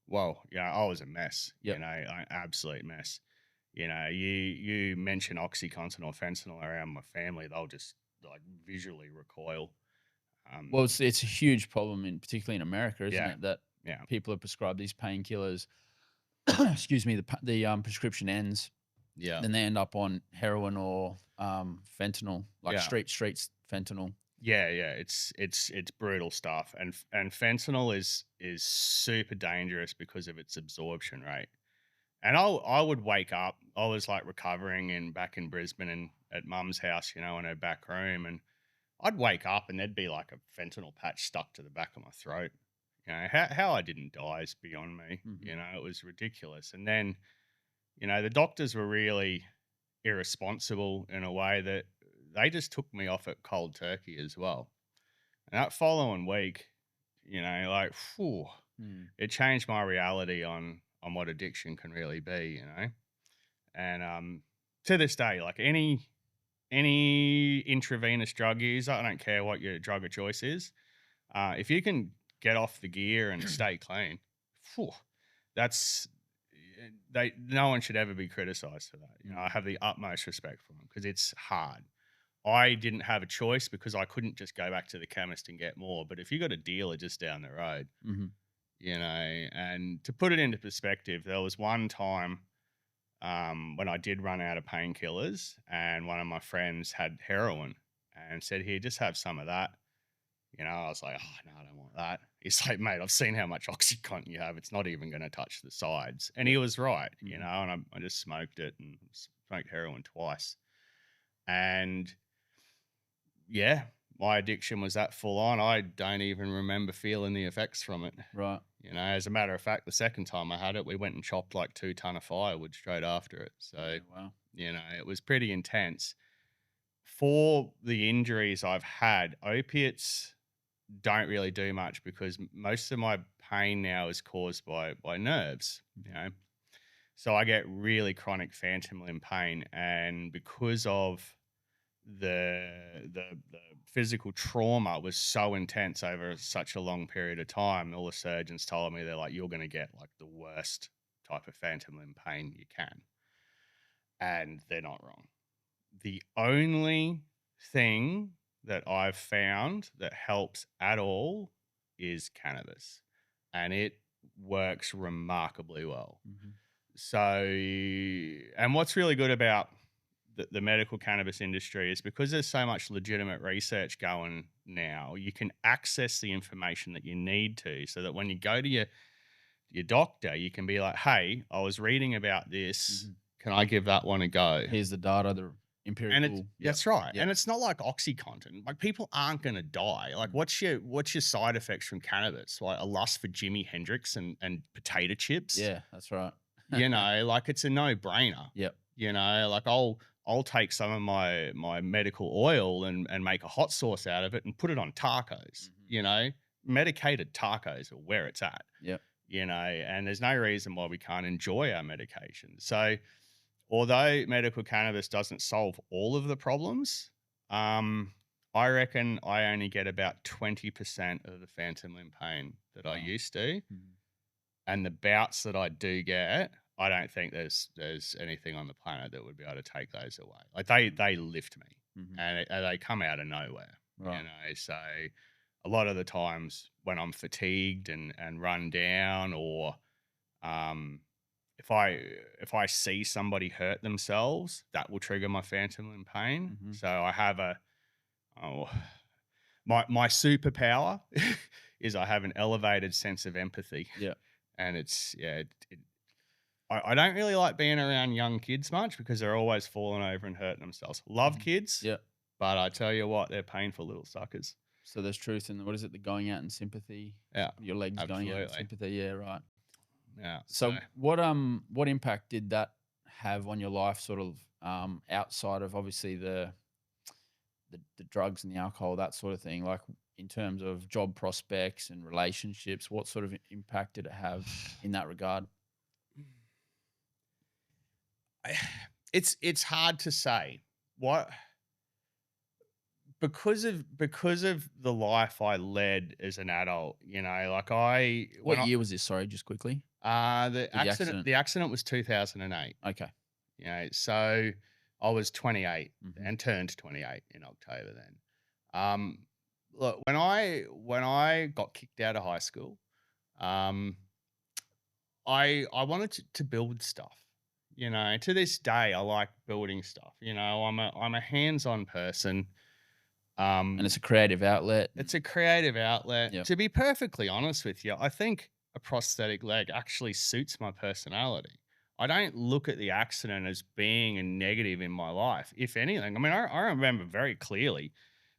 Speaker 1: well, yeah, I was a mess.
Speaker 2: Yeah.
Speaker 1: You know, an absolute mess. You know, you mention OxyContin or fentanyl around my family, they'll just like visually recoil.
Speaker 2: Well, it's a huge problem in particularly in America, isn't
Speaker 1: Yeah,
Speaker 2: it? That
Speaker 1: yeah,
Speaker 2: people are prescribed these painkillers. Excuse me. The prescription ends,
Speaker 1: yeah,
Speaker 2: then they end up on heroin or fentanyl, like
Speaker 1: yeah.
Speaker 2: streets fentanyl.
Speaker 1: Yeah, yeah, it's brutal stuff, and fentanyl is super dangerous because of its absorption rate. And I would wake up. I was like recovering back in Brisbane and at Mum's house, you know, in her back room, and I'd wake up and there'd be like a fentanyl patch stuck to the back of my throat, How I didn't die is beyond me.
Speaker 2: Mhm.
Speaker 1: It was ridiculous. And then, the doctors were really irresponsible in a way that they just took me off at cold turkey as well. And that following week, like, phew,
Speaker 2: Mm.
Speaker 1: it changed my reality on what addiction can really be. And to this day, like any intravenous drug user, I don't care what your drug of choice is, if you can get off the gear and stay clean, phew, that's they. No one should ever be criticized for that. I
Speaker 2: Mm.
Speaker 1: have the utmost respect for them because it's hard. I didn't have a choice because I couldn't just go back to the chemist and get more. But if you got a dealer just down the road,
Speaker 2: Mhm.
Speaker 1: and to put it into perspective, there was one time when I did run out of painkillers, and one of my friends had heroin and said, "Here, just have some of that." I was like, "Oh, no, I don't want that." He's like, "Mate, I've seen how much Oxycontin you have. It's not even going to touch the sides." And he
Speaker 2: Yeah.
Speaker 1: was right,
Speaker 2: Mhm.
Speaker 1: and I just smoked it and smoked heroin twice. And yeah, my addiction was that full on. I don't even remember feeling the effects from it.
Speaker 2: Right.
Speaker 1: As a matter of fact, the second time I had it, we went and chopped like 2 ton of firewood straight after it. So,
Speaker 2: Yeah, wow.
Speaker 1: it was pretty intense. For the injuries I've had, opiates don't really do much because most of my pain now is caused by nerves.
Speaker 2: Mhm.
Speaker 1: So I get really chronic phantom limb pain, and because of the physical trauma was so intense over such a long period of time, all the surgeons told me, they're like, "You're going to get like the worst type of phantom limb pain you can," and they're not wrong. The only thing that I've found that helps at all is cannabis, and it works remarkably well.
Speaker 2: Mhm.
Speaker 1: So, and what's really good about the medical cannabis industry is because there's so much legitimate research going now, you can access the information that you need to, so that when you go to your doctor, you can be like, "Hey, I was reading about this.
Speaker 2: Mhm.
Speaker 1: Can I give that one a go?"
Speaker 2: Here's the data, the
Speaker 1: And it's
Speaker 2: empirical. Yep.
Speaker 1: that's right.
Speaker 2: Yep.
Speaker 1: And it's not like OxyContin. Like, people aren't gonna die. Like,
Speaker 2: Mm.
Speaker 1: what's your side effects from cannabis? Like a lust for Jimi Hendrix and potato chips?
Speaker 2: Yeah, that's right.
Speaker 1: Like, it's a no-brainer.
Speaker 2: Yep.
Speaker 1: Like, I'll take some of my medical oil and make a hot sauce out of it and put it on tacos.
Speaker 2: Mhm.
Speaker 1: Medicated tacos are where it's at.
Speaker 2: Yep.
Speaker 1: And there's no reason why we can't enjoy our medication. So, although medical cannabis doesn't solve all of the problems, um, I reckon I only get about 20% of the phantom limb pain that I
Speaker 2: Wow.
Speaker 1: used to.
Speaker 2: Mhm.
Speaker 1: And the bouts that I do get, I don't think there's anything on the planet that would be able to take those away. Like, they lift me,
Speaker 2: Mhm.
Speaker 1: and they come out of nowhere.
Speaker 2: Right.
Speaker 1: So a lot of the times when I'm fatigued and run down, or um, if I see somebody hurt themselves, that will trigger my phantom limb pain.
Speaker 2: Mhm.
Speaker 1: So I have oh, my superpower is I have an elevated sense of empathy,
Speaker 2: Yeah.
Speaker 1: and I don't really like being around young kids much because they're always falling over and hurting themselves. Love
Speaker 2: Mhm.
Speaker 1: kids,
Speaker 2: Yeah.
Speaker 1: but I tell you what, they're painful little suckers.
Speaker 2: So there's truth in what is it? The going out in sympathy.
Speaker 1: Yeah,
Speaker 2: Your legs going out in
Speaker 1: absolutely.
Speaker 2: sympathy. Yeah. Right.
Speaker 1: Yeah. So
Speaker 2: So what impact did that have on your life, sort of outside of obviously the drugs and the alcohol, that sort of thing, like in terms of job prospects and relationships, what sort of impact did it have in that regard?
Speaker 1: I, it's hard to say what, because of the life I led as an adult. Like,
Speaker 2: What year was this? Sorry, just quickly.
Speaker 1: the
Speaker 2: With the
Speaker 1: accident
Speaker 2: accident.
Speaker 1: the accident was 2008.
Speaker 2: Okay.
Speaker 1: So I was 28
Speaker 2: Hmm.
Speaker 1: and turned 28 in October then. Um, Look, when I got kicked out of high school, um, I wanted to build stuff. To this day, I like building stuff. I'm a hands-on person.
Speaker 2: And
Speaker 1: Um,
Speaker 2: it's a creative outlet.
Speaker 1: it's a creative outlet.
Speaker 2: Yep.
Speaker 1: To be perfectly honest with you, I think a prosthetic leg actually suits my personality. I don't look at the accident as being a negative in my life. If anything, I mean, I remember very clearly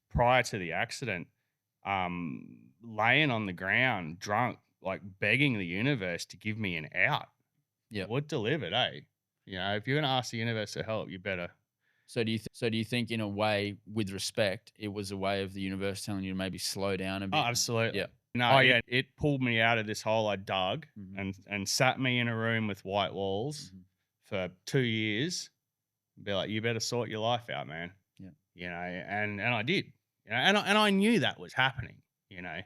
Speaker 1: prior to the accident, laying on the ground, drunk, like begging the universe to give me an out.
Speaker 2: Yep.
Speaker 1: What delivered, eh? You know, if you're gonna ask the universe to help, you better.
Speaker 2: So do you think in a way, with respect, it was a way of the universe telling you to maybe slow down a
Speaker 1: Oh,
Speaker 2: bit?
Speaker 1: absolutely.
Speaker 2: Yeah.
Speaker 1: No,
Speaker 2: Oh, yeah.
Speaker 1: it pulled me out of this hole I dug
Speaker 2: Mhm.
Speaker 1: and sat me in a room with white walls
Speaker 2: Mhm.
Speaker 1: for 2 years. Be like, you better sort your life out, man.
Speaker 2: Yeah.
Speaker 1: You know, and I did. You know, and I knew that was happening. You know,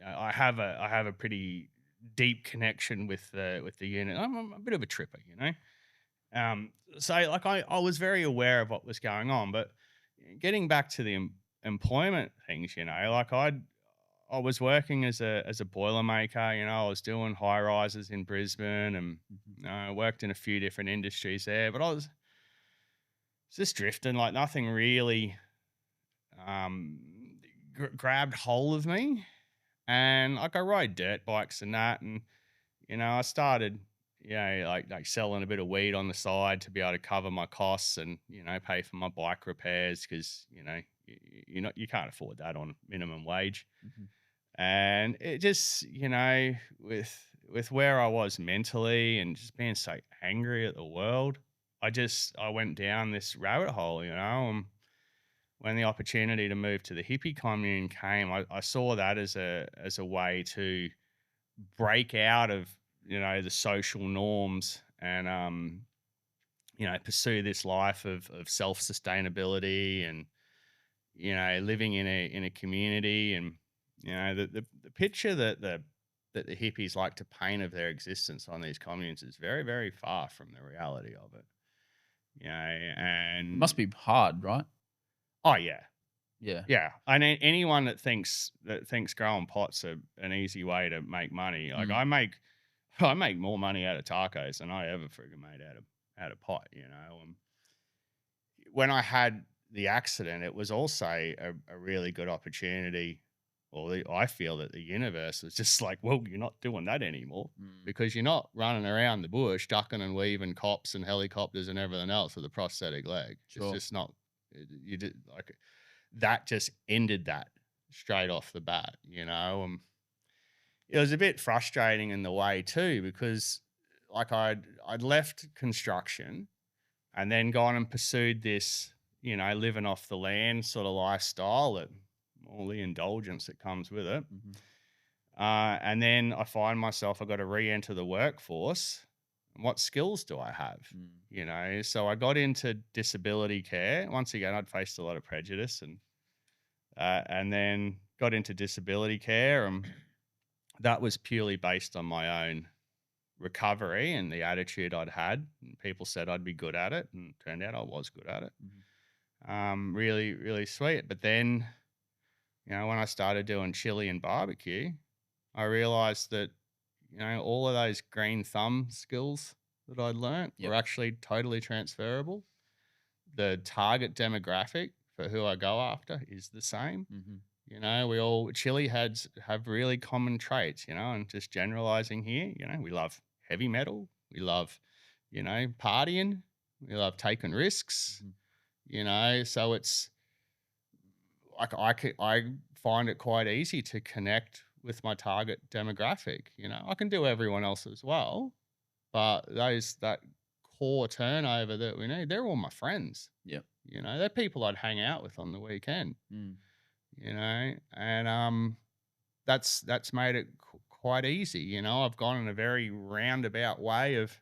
Speaker 1: I have a pretty deep connection with the unit. I'm a bit of a tripper, you know. So like I was very aware of what was going on, but getting back to the employment things, you know, like I was working as a boilermaker, you know, I was doing high rises in Brisbane and
Speaker 2: Mhm.
Speaker 1: I worked in a few different industries there, but I was just drifting, like nothing really um, grabbed hold of me. And like I ride dirt bikes and that, and you know, I started, you know, like selling a bit of weed on the side to be able to cover my costs and you know pay for my bike repairs because you know you can't afford that on minimum wage.
Speaker 2: Mhm.
Speaker 1: And it just you know with where I was mentally and just being so angry at the world, I went down this rabbit hole, you know. And when the opportunity to move to the hippie commune came, I saw that as a way to break out of you know the social norms and you know pursue this life of self sustainability and you know living in a community and you know the picture that the hippies like to paint of their existence on these communes is very far from the reality of it, you know.
Speaker 2: It
Speaker 1: And
Speaker 2: must be hard, right?
Speaker 1: oh yeah.
Speaker 2: Yeah.
Speaker 1: Yeah, I mean anyone that thinks growing pots are an easy way to make money. Like
Speaker 2: Mm.
Speaker 1: I make more money out of tacos than I ever friggin' made out of pot. You know, when I had the accident, it was also a really good opportunity. Well, I feel that the universe was just like, well, you're not doing that anymore
Speaker 2: Mm.
Speaker 1: because you're not running around the bush, ducking and weaving cops and helicopters and everything else with a prosthetic leg. It's
Speaker 2: Sure.
Speaker 1: just not. You did like that just ended that straight off the bat, you know. It was a bit frustrating in the way too because like I'd left construction and then gone and pursued this, you know, living off the land sort of lifestyle that all the indulgence that comes with it.
Speaker 2: Mhm.
Speaker 1: And then I find myself I've got to re-enter the workforce. What skills do I have?
Speaker 2: Mm.
Speaker 1: You know, so I got into disability care. Once again, I'd faced a lot of prejudice and then got into disability care. And that was purely based on my own recovery and the attitude I'd had. And people said I'd be good at it, and it turned out I was good at it.
Speaker 2: Mhm.
Speaker 1: Really sweet. But then, you know, when I started doing chili and barbecue, I realized that, you know, all of those green thumb skills that I'd learnt were
Speaker 2: Yep.
Speaker 1: actually totally transferable. The target demographic for who I go after is the same.
Speaker 2: Mhm.
Speaker 1: You know, we all chili heads have really common traits, you know, and just generalizing here, you know, we love heavy metal, we love, you know, partying, we love taking risks,
Speaker 2: Mhm.
Speaker 1: you know, so it's like I find it quite easy to connect with my target demographic. You know, I can do everyone else as well, but that core turnover that we need, they're all my friends.
Speaker 2: Yep.
Speaker 1: You know, they're people I'd hang out with on the weekend.
Speaker 2: Mm.
Speaker 1: You know, and that's made it quite easy. You know, I've gone in a very roundabout way of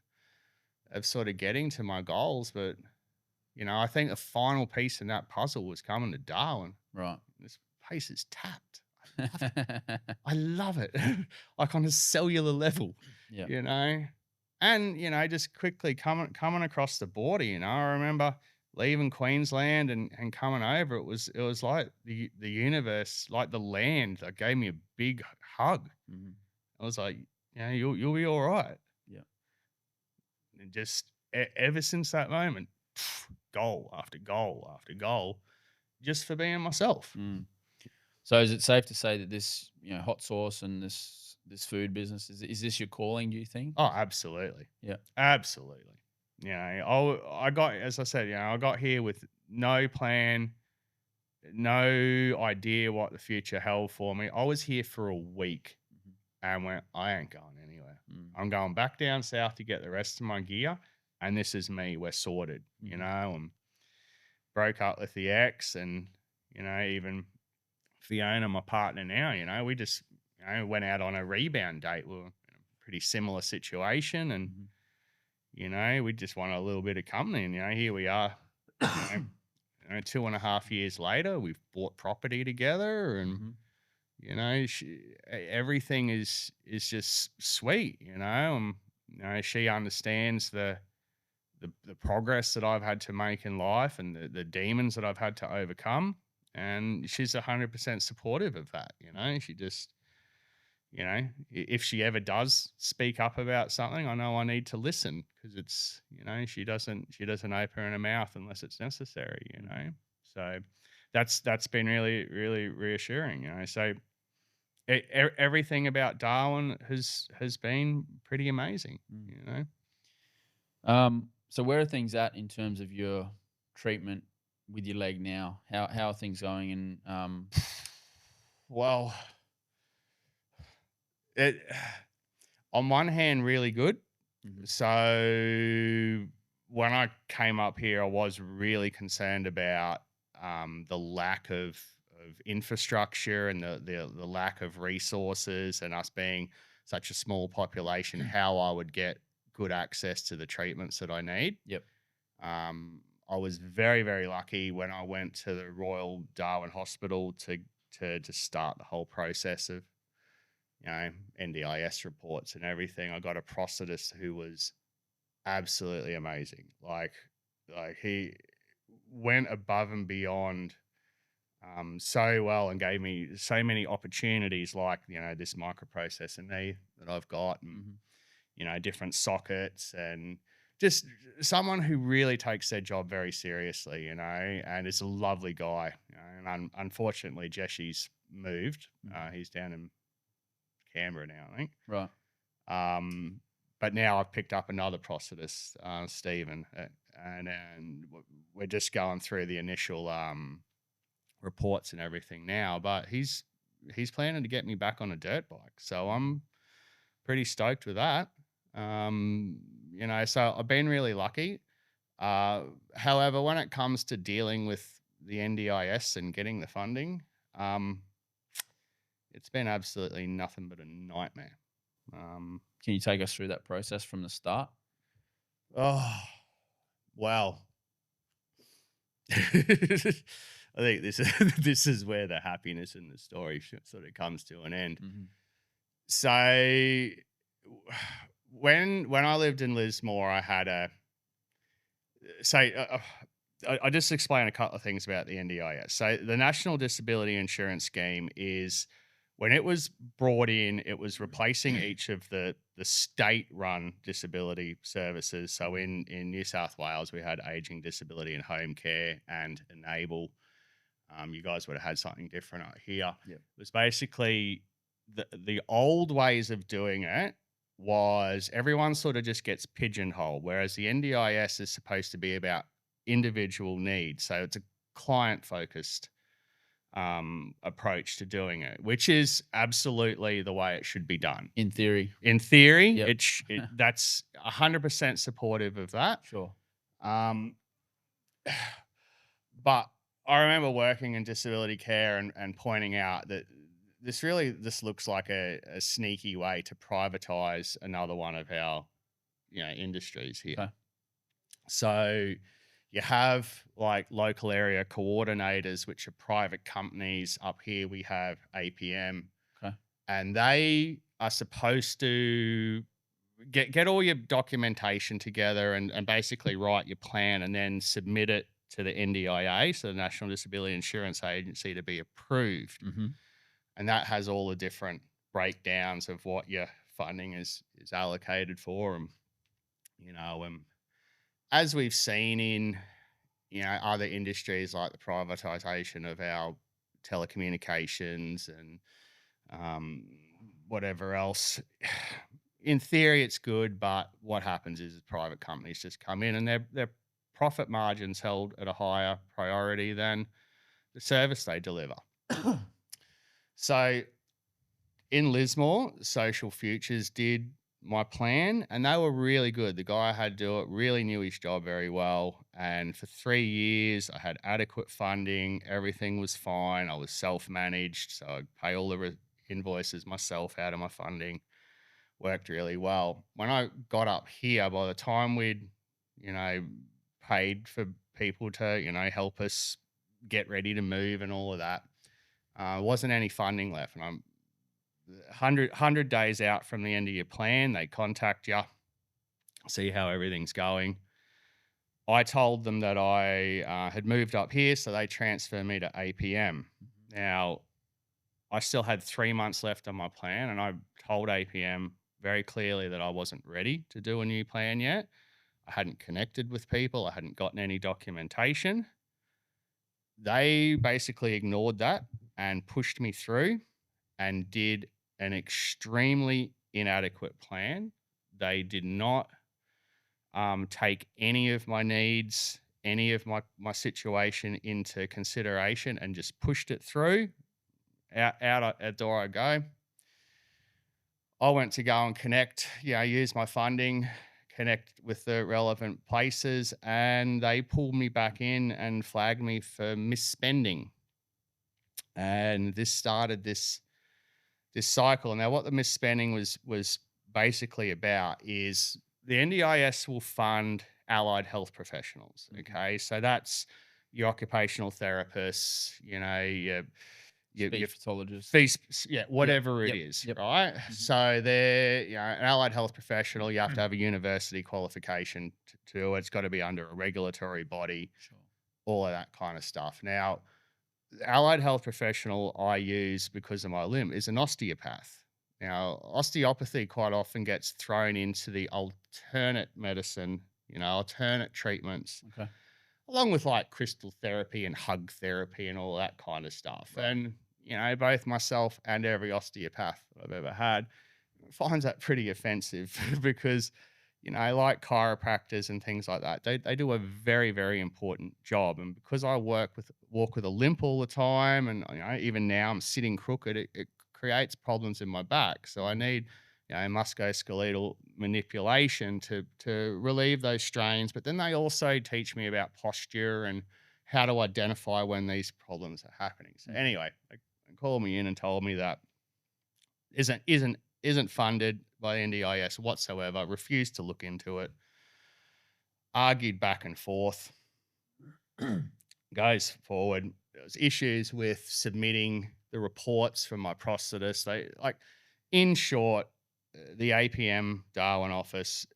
Speaker 1: sort of getting to my goals, but you know, I think the final piece in that puzzle was coming to Darwin.
Speaker 2: Right.
Speaker 1: This place is tapped. I love it. I love it. Like on a cellular level,
Speaker 2: Yeah.
Speaker 1: you know. And you know, just quickly coming across the border. You know, I remember leaving Queensland and coming over. It was like the universe, like the land, that gave me a big hug.
Speaker 2: Mhm.
Speaker 1: I was like, yeah, you'll be all right.
Speaker 2: Yeah.
Speaker 1: And just ever since that moment, goal after goal after goal, just for being myself.
Speaker 2: Mm. So is it safe to say that this, hot sauce and this food business is this your calling? Do you think?
Speaker 1: Oh, absolutely.
Speaker 2: Yeah.
Speaker 1: Absolutely. You know, I got, as I said, you know, I got here with no plan. no idea what the future held for me. I was here for a week
Speaker 2: Mhm.
Speaker 1: and went, I ain't going anywhere.
Speaker 2: Mm.
Speaker 1: I'm going back down south to get the rest of my gear. And this is me. We're sorted, you
Speaker 2: Mhm.
Speaker 1: know, and broke up with the ex and, even Fiona, my partner now, we just, went out on a rebound date. We were in a pretty similar situation. And,
Speaker 2: Mhm.
Speaker 1: we just wanted a little bit of company. And, here we are, you know, 2.5 years later, we've bought property together and,
Speaker 2: Mhm.
Speaker 1: everything is just sweet, and, she understands the progress that I've had to make in life and the demons that I've had to overcome. And she's 100% supportive of that. She just, if she ever does speak up about something, I know I need to listen because it's, she doesn't open her mouth unless it's necessary,
Speaker 2: Mhm.
Speaker 1: So that's been really, really reassuring, So everything about Darwin has been pretty amazing,
Speaker 2: Mm.
Speaker 1: you know.
Speaker 2: So where are things at in terms of your treatment with your leg now? How are things going? And
Speaker 1: Well, it on one hand really good.
Speaker 2: Mhm.
Speaker 1: So when I came up here, I was really concerned about the lack of infrastructure and the lack of resources, and us being such a small population, how I would get good access to the treatments that I need.
Speaker 2: Yep.
Speaker 1: Um, I was very, very lucky when I went to the Royal Darwin Hospital to just start the whole process of NDIS reports and everything. I got a prosthetist who was absolutely amazing. Like he went above and beyond so well and gave me so many opportunities, like this microprocessor knee that I've got, and
Speaker 2: Mhm.
Speaker 1: different sockets, and just someone who really takes their job very seriously, and is a lovely guy. And unfortunately, Jesse's moved.
Speaker 2: Mhm.
Speaker 1: He's down in Canberra now, I think.
Speaker 2: Right.
Speaker 1: But now I've picked up another prosthetist, Stephen, and we're just going through the initial reports and everything now. But he's planning to get me back on a dirt bike, so I'm pretty stoked with that. Um, so I've been really lucky. Uh, However, when it comes to dealing with the NDIS and getting the funding, um, it's been absolutely nothing but a nightmare. Um,
Speaker 2: Can you take us through that process from the start?
Speaker 1: oh, wow. I think this is this is where the happiness in the story sort of comes to an end.
Speaker 2: Mhm.
Speaker 1: So when I lived in Lismore, I had a so I just explain a couple of things about the NDIS. So the National Disability Insurance Scheme is, when it was brought in, it was replacing each of the state-run disability services. So in New South Wales, we had aging, disability, and home care, and Enable. You guys would have had something different out here.
Speaker 2: Yep.
Speaker 1: It was basically the old ways of doing it was everyone sort of just gets pigeonholed, whereas the NDIS is supposed to be about individual needs. So it's a client focused approach to doing it, which is absolutely the way it should be done.
Speaker 2: In theory.
Speaker 1: In theory,
Speaker 2: Yep.
Speaker 1: that's 100% supportive of that.
Speaker 2: Sure.
Speaker 1: Um, but I remember working in disability care and pointing out that this looks like a sneaky way to privatize another one of our industries here.
Speaker 2: Okay.
Speaker 1: So you have like local area coordinators, which are private companies. Up here we have APM,
Speaker 2: Okay.
Speaker 1: and they are supposed to get all your documentation together and basically write your plan and then submit it to the NDIA, so the National Disability Insurance Agency, to be approved.
Speaker 2: Mhm.
Speaker 1: And that has all the different breakdowns of what your funding is allocated for. And as we've seen in other industries, like the privatization of our telecommunications and um, whatever else. In theory, it's good, but what happens is private companies just come in and their profit margins held at a higher priority than the service they deliver. So in Lismore, Social Futures did my plan and they were really good. The guy I had to do it really knew his job very well. And for 3 years, I had adequate funding. Everything was fine. I was self-managed. So I'd pay all the invoices myself out of my funding. Worked really well. When I got up here, by the time we'd, you know, paid for people to, help us get ready to move and all of that, wasn't any funding left. And I'm 100 days out from the end of your plan, they contact you, see how everything's going. I told them that I had moved up here, so they transferred me to APM. Now, I still had 3 months left on my plan, and I told APM very clearly that I wasn't ready to do a new plan yet. I hadn't connected with people. I hadn't gotten any documentation. They basically ignored that and pushed me through and did an extremely inadequate plan. They did not take any of my needs, any of my situation into consideration and just pushed it through. Out a door I go. I went to go and connect, use my funding, connect with the relevant places, and they pulled me back in and flagged me for misspending. And this started this cycle. Now, what the misspending was basically about is the NDIS will fund allied health professionals. Okay, so that's your occupational therapists, your
Speaker 2: Speech pathologist.
Speaker 1: fees, whatever
Speaker 2: Yep.
Speaker 1: it is,
Speaker 2: Yep.
Speaker 1: right?
Speaker 2: Mhm.
Speaker 1: So they're, an allied health professional. You have to have a university qualification to do it. It's got to be under a regulatory body,
Speaker 2: Sure.
Speaker 1: all of that kind of stuff. Now, the allied health professional I use because of my limb is an osteopath. Now, osteopathy quite often gets thrown into the alternate medicine, alternate treatments,
Speaker 2: Okay.
Speaker 1: along with like crystal therapy and hug therapy and all that kind of stuff.
Speaker 2: Right.
Speaker 1: And, both myself and every osteopath that I've ever had finds that pretty offensive because, like chiropractors and things like that, they do a very, very important job. And because I walk with a limp all the time, and even now I'm sitting crooked, it creates problems in my back. So I need, musculoskeletal manipulation to relieve those strains. But then they also teach me about posture and how to identify when these problems are happening. So anyway, they called me in and told me that isn't funded by NDIS whatsoever. Refused to look into it. Argued back and forth. Goes forward. There was issues with submitting the reports from my prosthetist. In short, the APM Darwin office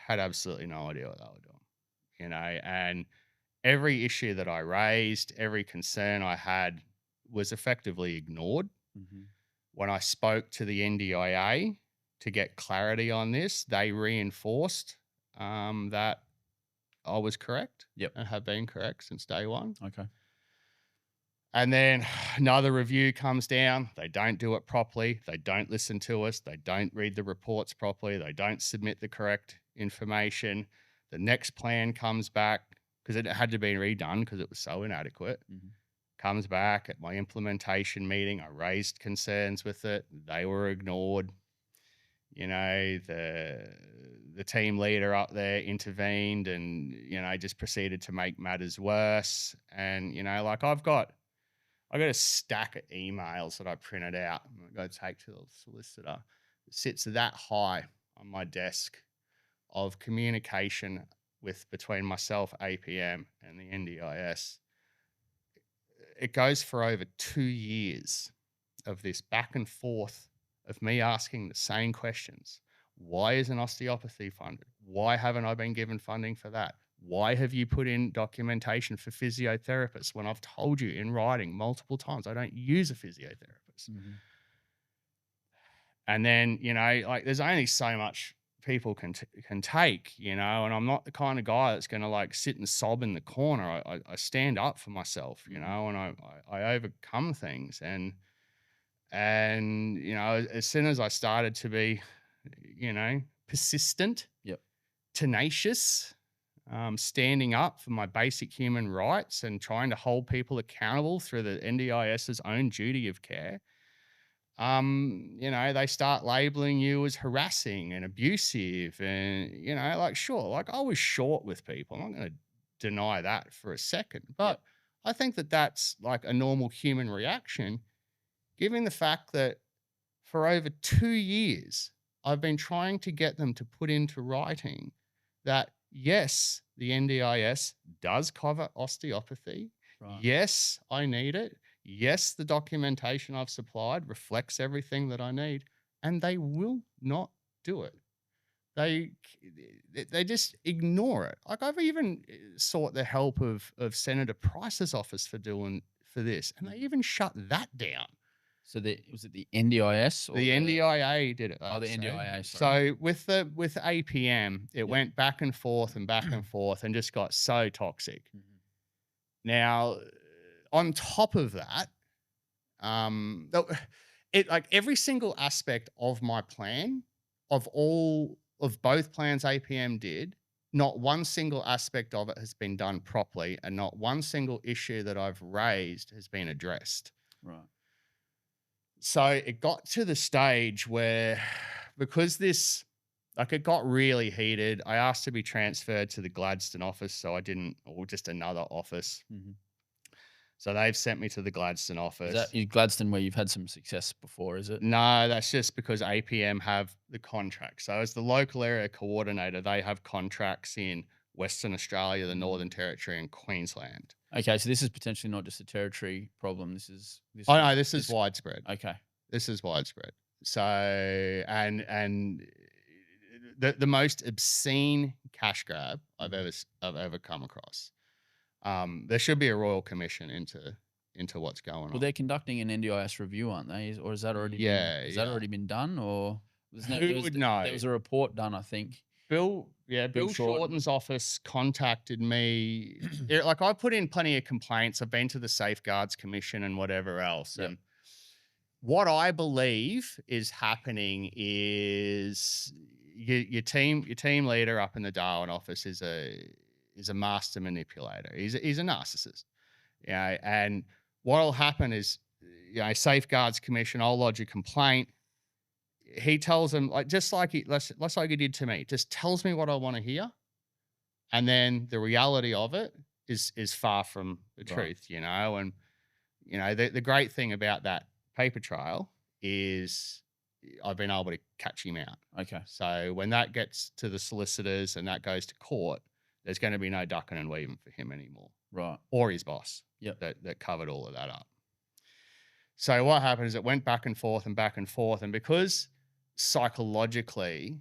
Speaker 1: had absolutely no idea what they were doing. And every issue that I raised, every concern I had was effectively ignored.
Speaker 2: Mm-hmm.
Speaker 1: When I spoke to the NDIA to get clarity on this, they reinforced that I was correct.
Speaker 2: Yep.
Speaker 1: And have been correct since day one.
Speaker 2: Okay.
Speaker 1: And then another review comes down. They don't do it properly. They don't listen to us. They don't read the reports properly. They don't submit the correct information. The next plan comes back because it had to be redone because it was so inadequate.
Speaker 2: Mm-hmm.
Speaker 1: Comes back at my implementation meeting. I raised concerns with it. They were ignored. The team leader up there intervened and, just proceeded to make matters worse. And, I've got a stack of emails that I printed out. I'm going to go take to the solicitor. It sits that high on my desk of communication between myself, APM, and the NDIS. It goes for over 2 years of this back and forth of me asking the same questions. Why isn't osteopathy funded? Why haven't I been given funding for that? Why have you put in documentation for physiotherapists when I've told you in writing multiple times I don't use a physiotherapist?
Speaker 2: Mm-hmm.
Speaker 1: And then, there's only so much people can take, and I'm not the kind of guy that's going to sit and sob in the corner. I stand up for myself, and I overcome things. And as soon as I started to be, persistent,
Speaker 2: Yep.
Speaker 1: tenacious, standing up for my basic human rights and trying to hold people accountable through the NDIS's own duty of care, they start labeling you as harassing and abusive. And, like, sure, like I was short with people. I'm not going to deny that for a second. But
Speaker 2: Yep.
Speaker 1: I think that that's like a normal human reaction, given the fact that for over 2 years, I've been trying to get them to put into writing that, yes, the NDIS does cover osteopathy.
Speaker 2: Right.
Speaker 1: Yes, I need it. Yes, the documentation I've supplied reflects everything that I need, and they will not do it. They they just ignore it. Like I've even sought the help of Senator Price's office for this, and they even shut that down.
Speaker 2: So was it the NDIS or
Speaker 1: The NDIA did it.
Speaker 2: Oh, the
Speaker 1: So.
Speaker 2: NDIA, sorry.
Speaker 1: So with APM, it went back and forth and back and forth, and just got so toxic.
Speaker 2: Mhm.
Speaker 1: Now, on top of that, it like every single aspect of my plan, of both plans APM did, not one single aspect of it has been done properly, and not one single issue that I've raised has been addressed.
Speaker 2: Right.
Speaker 1: So it got to the stage where, because it got really heated, I asked to be transferred to the Gladstone office. So I didn't, or just another office.
Speaker 2: Mhm.
Speaker 1: So they've sent me to the Gladstone office.
Speaker 2: Is that Gladstone where you've had some success before, is it?
Speaker 1: No, that's just because APM have the contract. So as the local area coordinator, they have contracts in Western Australia, the Northern Territory, and Queensland.
Speaker 2: Okay, so this is potentially not just a territory problem. This is
Speaker 1: This is widespread.
Speaker 2: Okay.
Speaker 1: This is widespread. So and the most obscene cash grab I've ever come across. There should be a royal commission into what's going
Speaker 2: Well,
Speaker 1: on.
Speaker 2: they're conducting an NDIS review, aren't they? Or has that already
Speaker 1: Yeah,
Speaker 2: already been done? Or
Speaker 1: Who would know?
Speaker 2: There was a report done, I think.
Speaker 1: Bill Shorten's office contacted me. Like I put in plenty of complaints. I've been to the Safeguards Commission and whatever else.
Speaker 2: Yep.
Speaker 1: And what I believe is happening is your team leader up in the Darwin office is a master manipulator. He's a narcissist. And what'll happen is, Safeguards Commission, I'll lodge a complaint. He tells them, like, just like he did to me, just tells me what I want to hear. And then the reality of it is far from the truth, And, the great thing about that paper trail is I've been able to catch him out.
Speaker 2: Okay.
Speaker 1: So when that gets to the solicitors and that goes to court, there's going to be no ducking and weaving for him anymore.
Speaker 2: Right.
Speaker 1: Or his boss.
Speaker 2: Yep.
Speaker 1: That covered all of that up. So what happened is it went back and forth and back and forth. And because psychologically,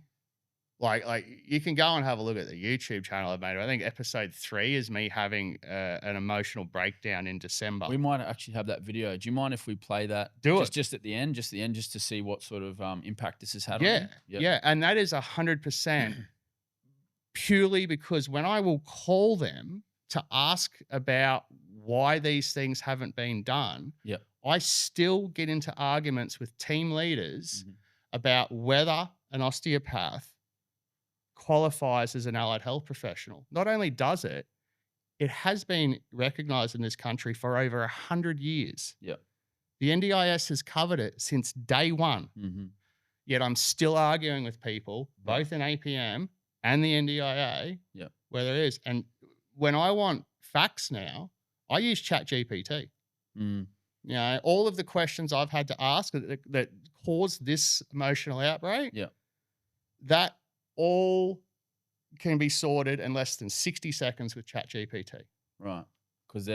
Speaker 1: like you can go and have a look at the YouTube channel I've made. I think episode 3 is me having an emotional breakdown in December.
Speaker 2: We might actually have that video. Do you mind if we play that? Just at the end, just to see what sort of impact this has had on you?
Speaker 1: Yeah. And that is 100% purely because when I will call them to ask about why these things haven't been done, I still get into arguments with team leaders about whether an osteopath qualifies as an allied health professional. Not only does it has been recognized in this country for over 100 years. The NDIS has covered it since day one. Yet I'm still arguing with people, both in APM and the NDIA, where there is. And when I want facts now, I use ChatGPT. All of the questions I've had to ask that caused this emotional outbreak, that all can be sorted in less than 60 seconds with ChatGPT.
Speaker 2: Right. Because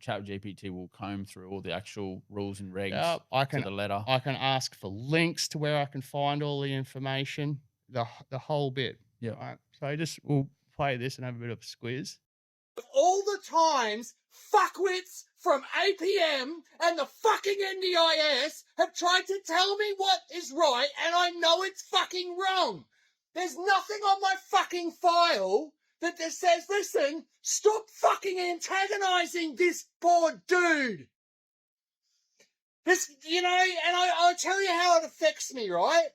Speaker 2: ChatGPT will comb through all the actual rules and regs to the letter.
Speaker 1: I can ask for links to where I can find all the information, the whole bit. Right? So we'll play this and have a bit of a squiz.
Speaker 3: All the times fuckwits from APM and the fucking NDIS have tried to tell me what is right, and I know it's fucking wrong. There's nothing on my fucking file that just says, listen, stop fucking antagonizing this poor dude. This, and I'll tell you how it affects me, right?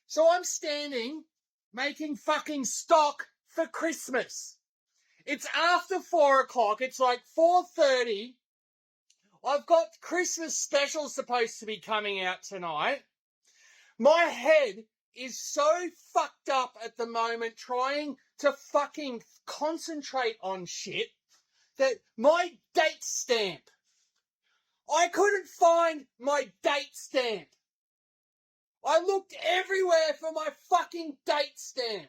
Speaker 3: So I'm standing making fucking stock for Christmas. It's after 4 o'clock. It's like 4:30. I've got Christmas specials supposed to be coming out tonight. My head is so fucked up at the moment trying to fucking concentrate on shit that my date stamp, I couldn't find my date stamp. I looked everywhere for my fucking date stamp.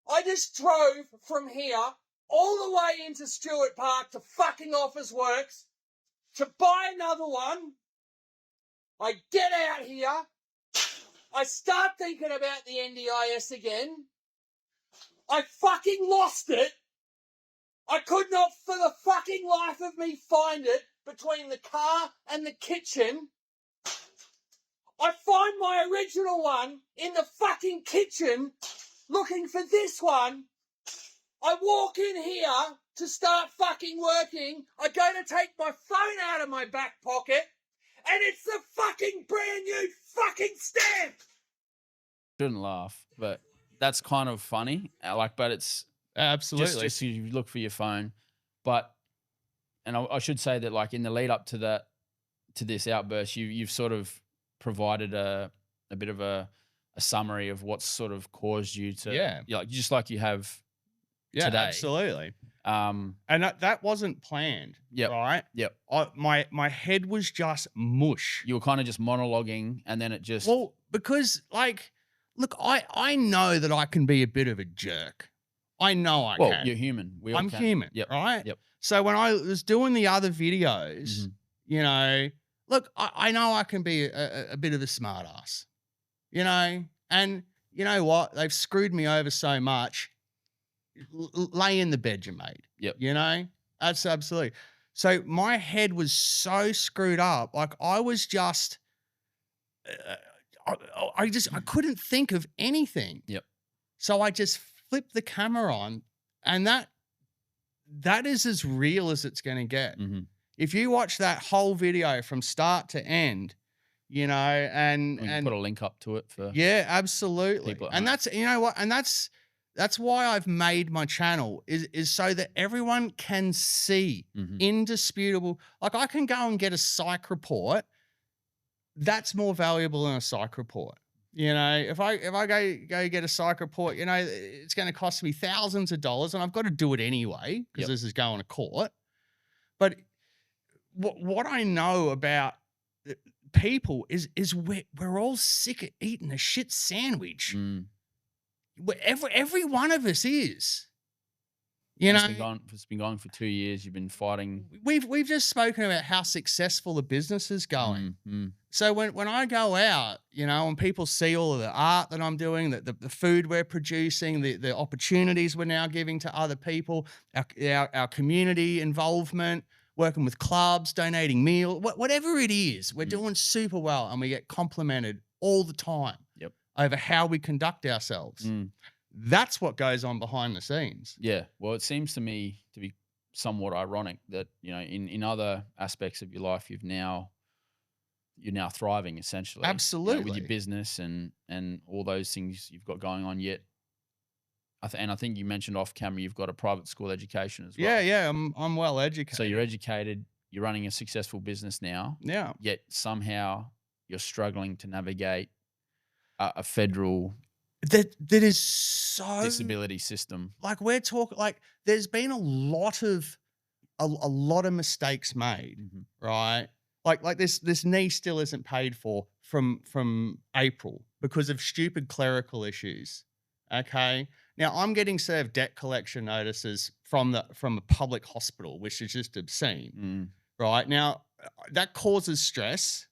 Speaker 3: I just drove from here all the way into Stuart Park to fucking Office Works to buy another one. I get out here. I start thinking about the NDIS again. I fucking lost it. I could not for the fucking life of me find it between the car and the kitchen. I find my original one in the fucking kitchen looking for this one. I walk in here to start fucking working. I go to take my phone out of my back pocket and it's the fucking brand new fucking stamp.
Speaker 2: Shouldn't laugh, but that's kind of funny. But it's
Speaker 1: Absolutely.
Speaker 2: just you look for your phone. But, and I should say that like in the lead up to this outburst, you've sort of provided a bit of a summary of what's sort of caused you to, just like you have today.
Speaker 1: Absolutely.
Speaker 2: And
Speaker 1: that wasn't planned.
Speaker 2: Yep.
Speaker 1: Right.
Speaker 2: Yep.
Speaker 1: My head was just mush.
Speaker 2: You were kind of just monologuing, and then it just
Speaker 1: because like, look, I know that I can be a bit of a jerk. I know I can.
Speaker 2: You're human.
Speaker 1: I'm human.
Speaker 2: Yep.
Speaker 1: Right.
Speaker 2: Yep.
Speaker 1: So when I was doing the other videos, you know, look, I know I can be a bit of a smart ass, you know, and you know what? They've screwed me over so much. Lay in the bed you made.
Speaker 2: Yep.
Speaker 1: You know, that's absolutely. So my head was so screwed up. Like I was just, I couldn't think of anything.
Speaker 2: Yep.
Speaker 1: So I just flipped the camera on, and that is as real as it's going to get. If you watch that whole video from start to end, you know, and
Speaker 2: put a link up to it for
Speaker 1: absolutely.
Speaker 2: People
Speaker 1: And that's, you know what, and that's why I've made my channel is so that everyone can see indisputable. Like I can go and get a psych report. That's more valuable than a psych report. You know, if I go get a psych report, you know, it's going to cost me thousands of dollars, and I've got to do it anyway because this is going to court. But what I know about people is we're all sick of eating a shit sandwich. Every one of us is. You know,
Speaker 2: it's been going for 2 years. You've been fighting.
Speaker 1: We've just spoken about how successful the business is going. So when I go out, you know, and people see all of the art that I'm doing, the food we're producing, the opportunities we're now giving to other people, our community involvement, working with clubs, donating meals, whatever it is, we're doing super well, and we get complimented all the time over how we conduct ourselves. That's what goes on behind the scenes. Yeah.
Speaker 2: Well, it seems to me to be somewhat ironic that, you know, in other aspects of your life, you're now thriving essentially.
Speaker 1: Absolutely.
Speaker 2: You know, with your business and all those things you've got going on. Yet, I think you mentioned off camera you've got a private school education as well.
Speaker 1: Yeah. I'm well educated.
Speaker 2: So you're educated. You're running a successful business now.
Speaker 1: Yeah.
Speaker 2: Yet somehow you're struggling to navigate a federal
Speaker 1: that is so
Speaker 2: disability system.
Speaker 1: Like we're talking, like there's been a lot of mistakes made, right? Like this knee still isn't paid for from April because of stupid clerical issues. Okay, now I'm getting served debt collection notices from a public hospital, which is just obscene. Right now, that causes stress.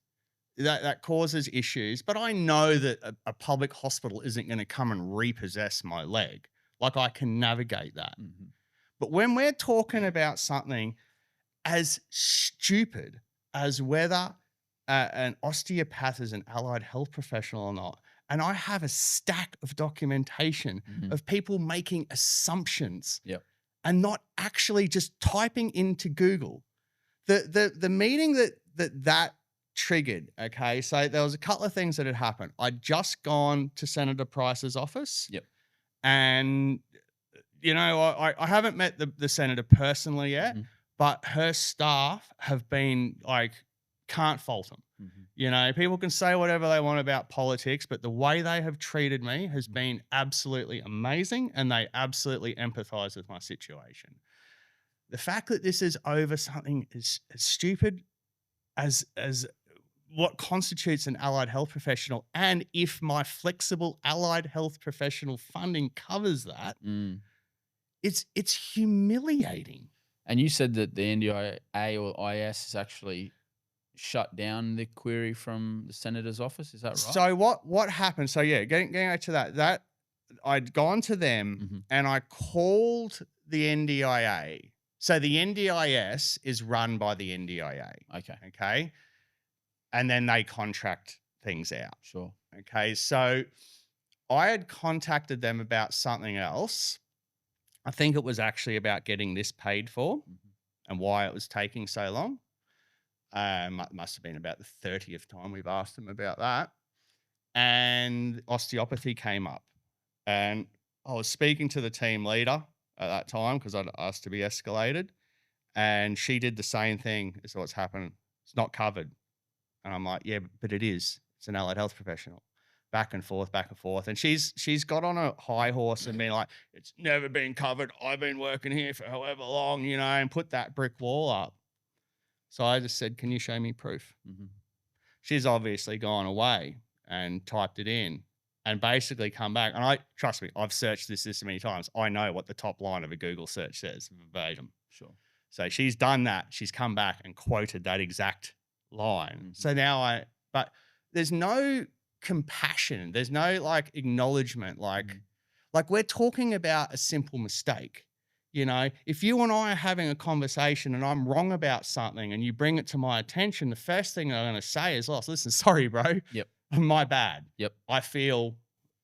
Speaker 1: That causes issues, but I know that a public hospital isn't going to come and repossess my leg. Like I can navigate that. But when we're talking about something as stupid as whether an osteopath is an allied health professional or not, and I have a stack of documentation of people making assumptions and not actually just typing into Google, the meeting that triggered. Okay, so there was a couple of things that had happened. I'd just gone to Senator Price's office, and I haven't met the senator personally yet,
Speaker 2: Mm-hmm.
Speaker 1: but her staff have been like, can't fault them.
Speaker 2: Mm-hmm.
Speaker 1: People can say whatever they want about politics, but the way they have treated me has
Speaker 2: Mm-hmm.
Speaker 1: been absolutely amazing, and they absolutely empathize with my situation. The fact that this is over something as stupid as what constitutes an allied health professional, and if my flexible allied health professional funding covers that,
Speaker 2: Mm.
Speaker 1: it's humiliating.
Speaker 2: And you said that the NDIA or IS has actually shut down the query from the senator's office. Is that right?
Speaker 1: So what happened? So yeah, getting back to that I'd gone to them
Speaker 2: Mm-hmm.
Speaker 1: and I called the NDIA. So the NDIS is run by the NDIA.
Speaker 2: Okay.
Speaker 1: Okay. And then they contract things out.
Speaker 2: Sure.
Speaker 1: Okay. So I had contacted them about something else. I think it was actually about getting this paid for and why it was taking so long. Must have been about the 30th time we've asked them about that. And osteopathy came up. And I was speaking to the team leader at that time because I'd asked to be escalated. And she did the same thing as what's happened. It's not covered. And I'm like, yeah, but it is. It's an allied health professional. Back and forth. And she's got on a high horse and been like, it's never been covered. I've been working here for however long, and put that brick wall up. So I just said, can you show me proof?
Speaker 2: Mm-hmm.
Speaker 1: She's obviously gone away and typed it in and basically come back. And trust me, I've searched this many times. I know what the top line of a Google search says verbatim.
Speaker 2: Sure.
Speaker 1: So she's done that. She's come back and quoted that exact line.
Speaker 2: Mm-hmm.
Speaker 1: So now but there's no compassion. There's no like acknowledgement. Like we're talking about a simple mistake. If you and I are having a conversation and I'm wrong about something and you bring it to my attention, the first thing I'm going to say is, listen, sorry, bro.
Speaker 2: Yep.
Speaker 1: My bad.
Speaker 2: Yep.
Speaker 1: I feel,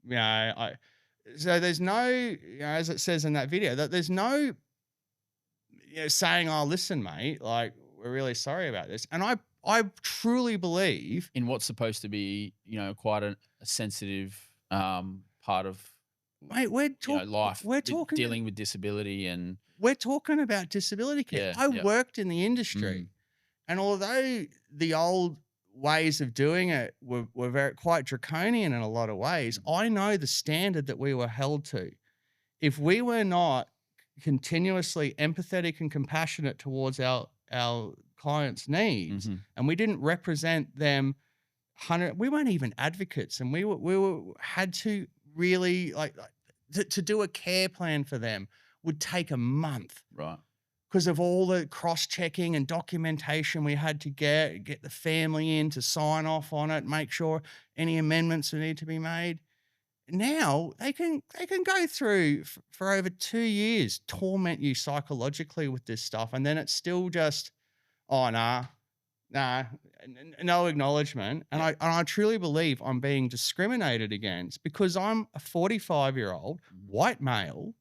Speaker 1: so there's no, as it says in that video, that there's no saying, oh, listen, mate, like, we're really sorry about this. And I truly believe
Speaker 2: in what's supposed to be, quite a sensitive part of
Speaker 1: we're
Speaker 2: life.
Speaker 1: We're talking
Speaker 2: dealing with disability, and
Speaker 1: we're talking about disability care. I worked in the industry, and although the old ways of doing it were quite draconian in a lot of ways, I know the standard that we were held to. If we were not continuously empathetic and compassionate towards our clients' needs, and we didn't represent them, we weren't even advocates, and we had to really to do a care plan for them would take a month,
Speaker 2: right?
Speaker 1: Because of all the cross-checking and documentation we had to get the family in to sign off on it, make sure any amendments that need to be made. Now they can go through for over 2 years, torment you psychologically with this stuff, and then it's still just, oh nah, no acknowledgement. And I truly believe I'm being discriminated against because I'm a 45-year-old white male.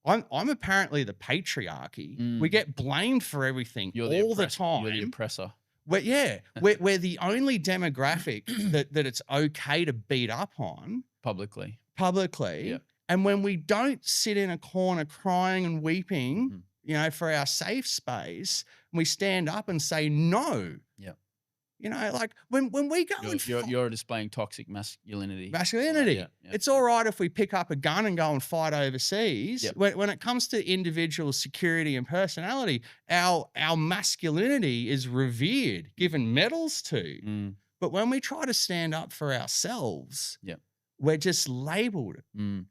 Speaker 1: I'm apparently the patriarchy. We get blamed for everything all the time.
Speaker 2: You're the oppressor.
Speaker 1: We're the only demographic that it's okay to beat up on
Speaker 2: publicly.
Speaker 1: Yeah. And when we don't sit in a corner crying and weeping, for our safe space, we stand up and say no.
Speaker 2: Yeah.
Speaker 1: Like when we go
Speaker 2: you're displaying toxic masculinity.
Speaker 1: Yeah. It's all right if we pick up a gun and go and fight overseas. When it comes to individual security and personality, our masculinity is revered, given medals to. But when we try to stand up for ourselves, we're just labeled. And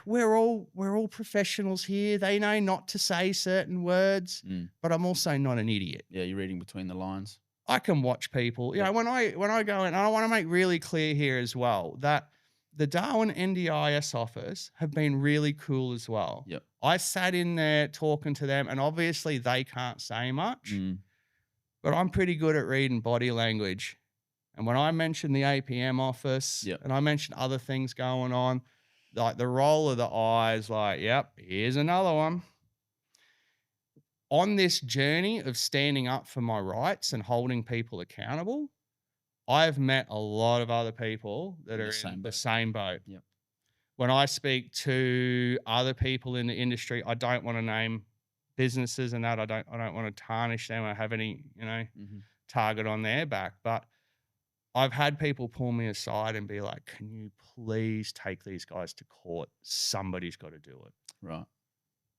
Speaker 1: we're all professionals here. They know not to say certain words, but I'm also not an idiot.
Speaker 2: Yeah, you're reading between the lines.
Speaker 1: I can watch people. When I go in, and I want to make really clear here as well that the Darwin NDIS office have been really cool as well.
Speaker 2: Yep.
Speaker 1: I sat in there talking to them, and obviously they can't say much, but I'm pretty good at reading body language. And when I mentioned the APM office, and I mentioned other things going on, like the roll of the eyes, like, yep, here's another one. On this journey of standing up for my rights and holding people accountable, I've met a lot of other people that are in the same boat.
Speaker 2: Yep.
Speaker 1: when I speak to other people in the industry, I don't want to name businesses and that. I don't want to tarnish them or have any,
Speaker 2: Mm-hmm.
Speaker 1: target on their back. But I've had people pull me aside and be like, "Can you please take these guys to court? Somebody's got to do it."
Speaker 2: Right.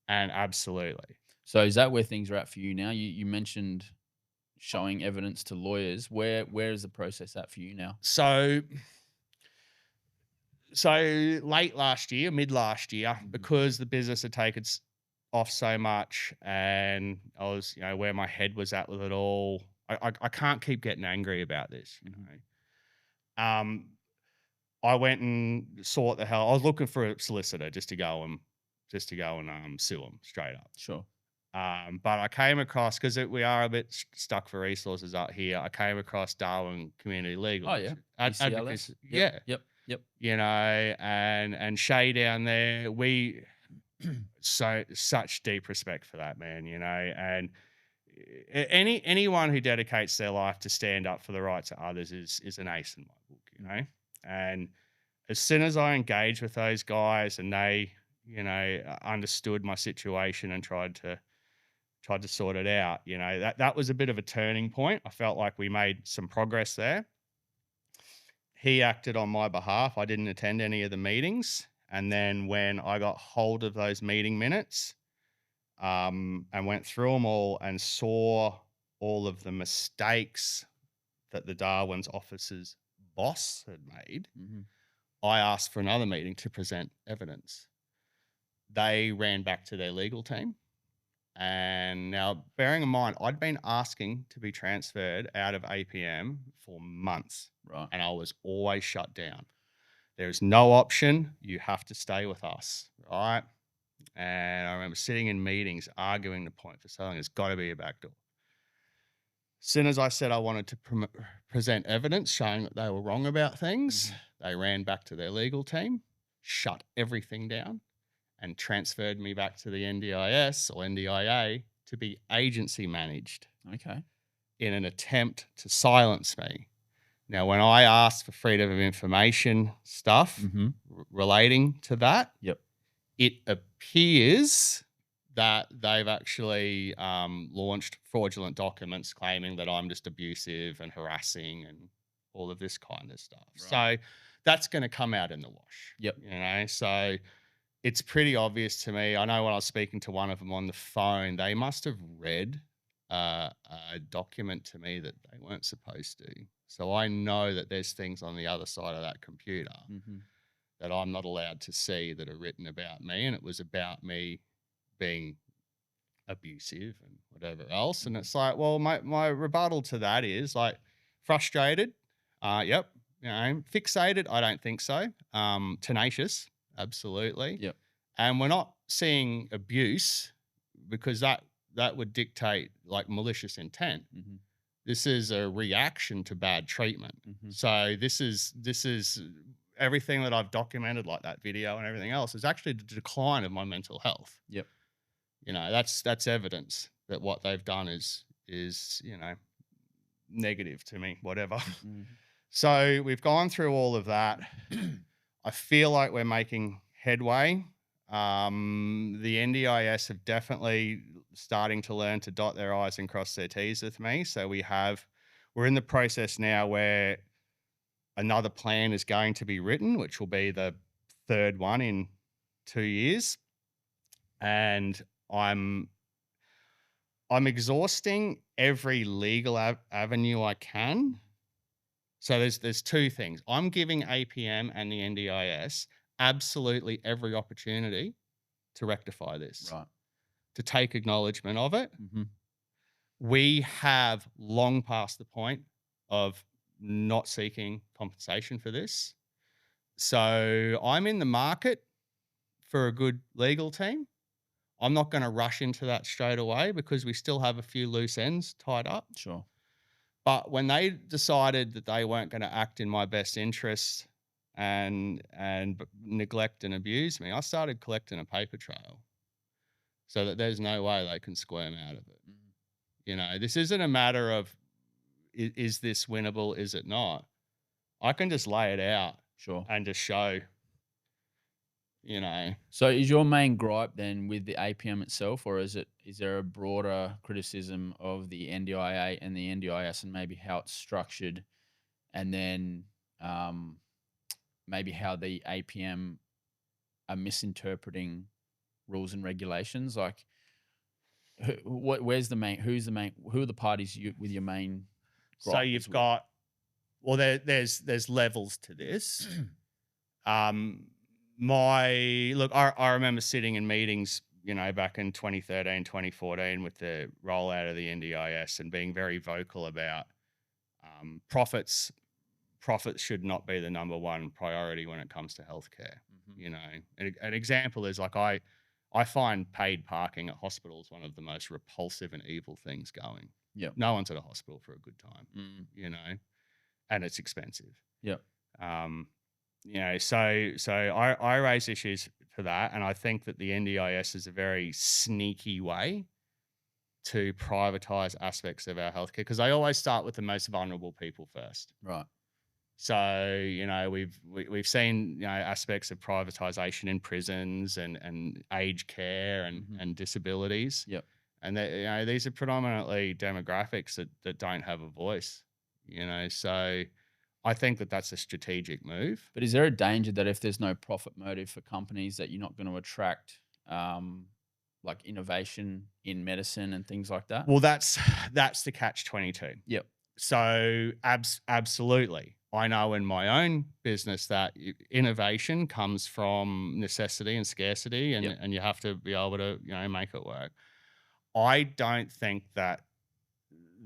Speaker 1: And absolutely.
Speaker 2: So is that where things are at for you now? You mentioned showing evidence to lawyers. Where is the process at for you now?
Speaker 1: So late last year, mid last year,
Speaker 2: Mhm.
Speaker 1: because the business had taken off so much, and I was, where my head was at with it all. I can't keep getting angry about this.
Speaker 2: Mhm.
Speaker 1: Um, I went and sought the hell. I was looking for a solicitor just to go and sue them straight up.
Speaker 2: Sure.
Speaker 1: But I came across, because we are a bit stuck for resources out here. I came across Darwin Community Legal,
Speaker 2: Oh
Speaker 1: which
Speaker 2: yeah.
Speaker 1: advocacy,
Speaker 2: DCLS. Yep.
Speaker 1: yeah,
Speaker 2: Yep. Yep.
Speaker 1: and Shay down there, such deep respect for that man, and anyone who dedicates their life to stand up for the rights of others is an ace in my book. And as soon as I engaged with those guys and they, understood my situation and tried to sort it out, that was a bit of a turning point. I felt like we made some progress there. He acted on my behalf. I didn't attend any of the meetings. And then when I got hold of those meeting minutes, and went through them all and saw all of the mistakes that the Darwin's office's boss had made,
Speaker 2: Mm-hmm.
Speaker 1: I asked for another meeting to present evidence. They ran back to their legal team. And now, bearing in mind, I'd been asking to be transferred out of APM for months,
Speaker 2: Right.
Speaker 1: and I was always shut down. There's no option. You have to stay with us, right? And I remember sitting in meetings arguing the point for selling. There's got to be a backdoor. As soon as I said I wanted to present evidence showing that they were wrong about things, they ran back to their legal team, shut everything down, and transferred me back to the NDIS or NDIA to be agency managed
Speaker 2: Okay.
Speaker 1: in an attempt to silence me. Now, when I asked for freedom of information stuff
Speaker 2: Mm-hmm.
Speaker 1: relating to that,
Speaker 2: Yep.
Speaker 1: it appears that they've actually launched fraudulent documents claiming that I'm just abusive and harassing and all of this kind of stuff.
Speaker 2: Right.
Speaker 1: So that's going to come out in the wash.
Speaker 2: Yep.
Speaker 1: So it's pretty obvious to me. I know when I was speaking to one of them on the phone, they must have read a document to me that they weren't supposed to. So I know that there's things on the other side of that computer
Speaker 2: Mm-hmm.
Speaker 1: that I'm not allowed to see that are written about me. And it was about me being abusive and whatever else. And it's like, well, my rebuttal to that is like frustrated. Yep. Fixated. I don't think so. Tenacious. Absolutely.
Speaker 2: Yep.
Speaker 1: And we're not seeing abuse because that would dictate like malicious intent.
Speaker 2: Mm-hmm.
Speaker 1: This is a reaction to bad treatment.
Speaker 2: Mm-hmm.
Speaker 1: So this is everything that I've documented, like that video and everything else, is actually the decline of my mental health.
Speaker 2: Yep.
Speaker 1: That's evidence that what they've done is negative to me, whatever.
Speaker 2: Mm-hmm.
Speaker 1: So we've gone through all of that. I feel like we're making headway. The NDIS have definitely starting to learn to dot their I's and cross their T's with me. So we're in the process now where another plan is going to be written, which will be the third one in 2 years. And I'm exhausting every legal avenue I can. So there's two things. I'm giving APM and the NDIS absolutely every opportunity to rectify this,
Speaker 2: Right.
Speaker 1: to take acknowledgement of it.
Speaker 2: Mm-hmm.
Speaker 1: We have long past the point of not seeking compensation for this. So I'm in the market for a good legal team. I'm not going to rush into that straight away because we still have a few loose ends tied up.
Speaker 2: Sure.
Speaker 1: But when they decided that they weren't going to act in my best interest and neglect and abuse me, I started collecting a paper trail so that there's no way they can squirm out of it.
Speaker 2: Mm-hmm.
Speaker 1: This isn't a matter of is this winnable, is it not? I can just lay it out
Speaker 2: Sure.
Speaker 1: and just show you know.
Speaker 2: So is your main gripe then with the APM itself, or is there a broader criticism of the NDIA and the NDIS and maybe how it's structured, and then maybe how the APM are misinterpreting rules and regulations? Like, who are the parties with your main
Speaker 1: So
Speaker 2: gripe
Speaker 1: you've
Speaker 2: with?
Speaker 1: got, well, there's levels to this. I remember sitting in meetings, back in 2013, 2014 with the rollout of the NDIS and being very vocal about profits. Profits should not be the number one priority when it comes to healthcare. An example is like I find paid parking at hospitals one of the most repulsive and evil things going.
Speaker 2: Yeah.
Speaker 1: No one's at a hospital for a good time,
Speaker 2: Mm.
Speaker 1: and it's expensive.
Speaker 2: Yeah.
Speaker 1: So I raise issues for that, and I think that the NDIS is a very sneaky way to privatize aspects of our healthcare because they always start with the most vulnerable people first.
Speaker 2: Right.
Speaker 1: So we've seen aspects of privatization in prisons and aged care and disabilities.
Speaker 2: Yep.
Speaker 1: And these are predominantly demographics that don't have a voice. So I think that that's a strategic move.
Speaker 2: But is there a danger that if there's no profit motive for companies that you're not going to attract like innovation in medicine and things like that?
Speaker 1: Well, that's the catch-22.
Speaker 2: Yep.
Speaker 1: So absolutely. I know in my own business that innovation comes from necessity and scarcity, and you have to be able to make it work. I don't think that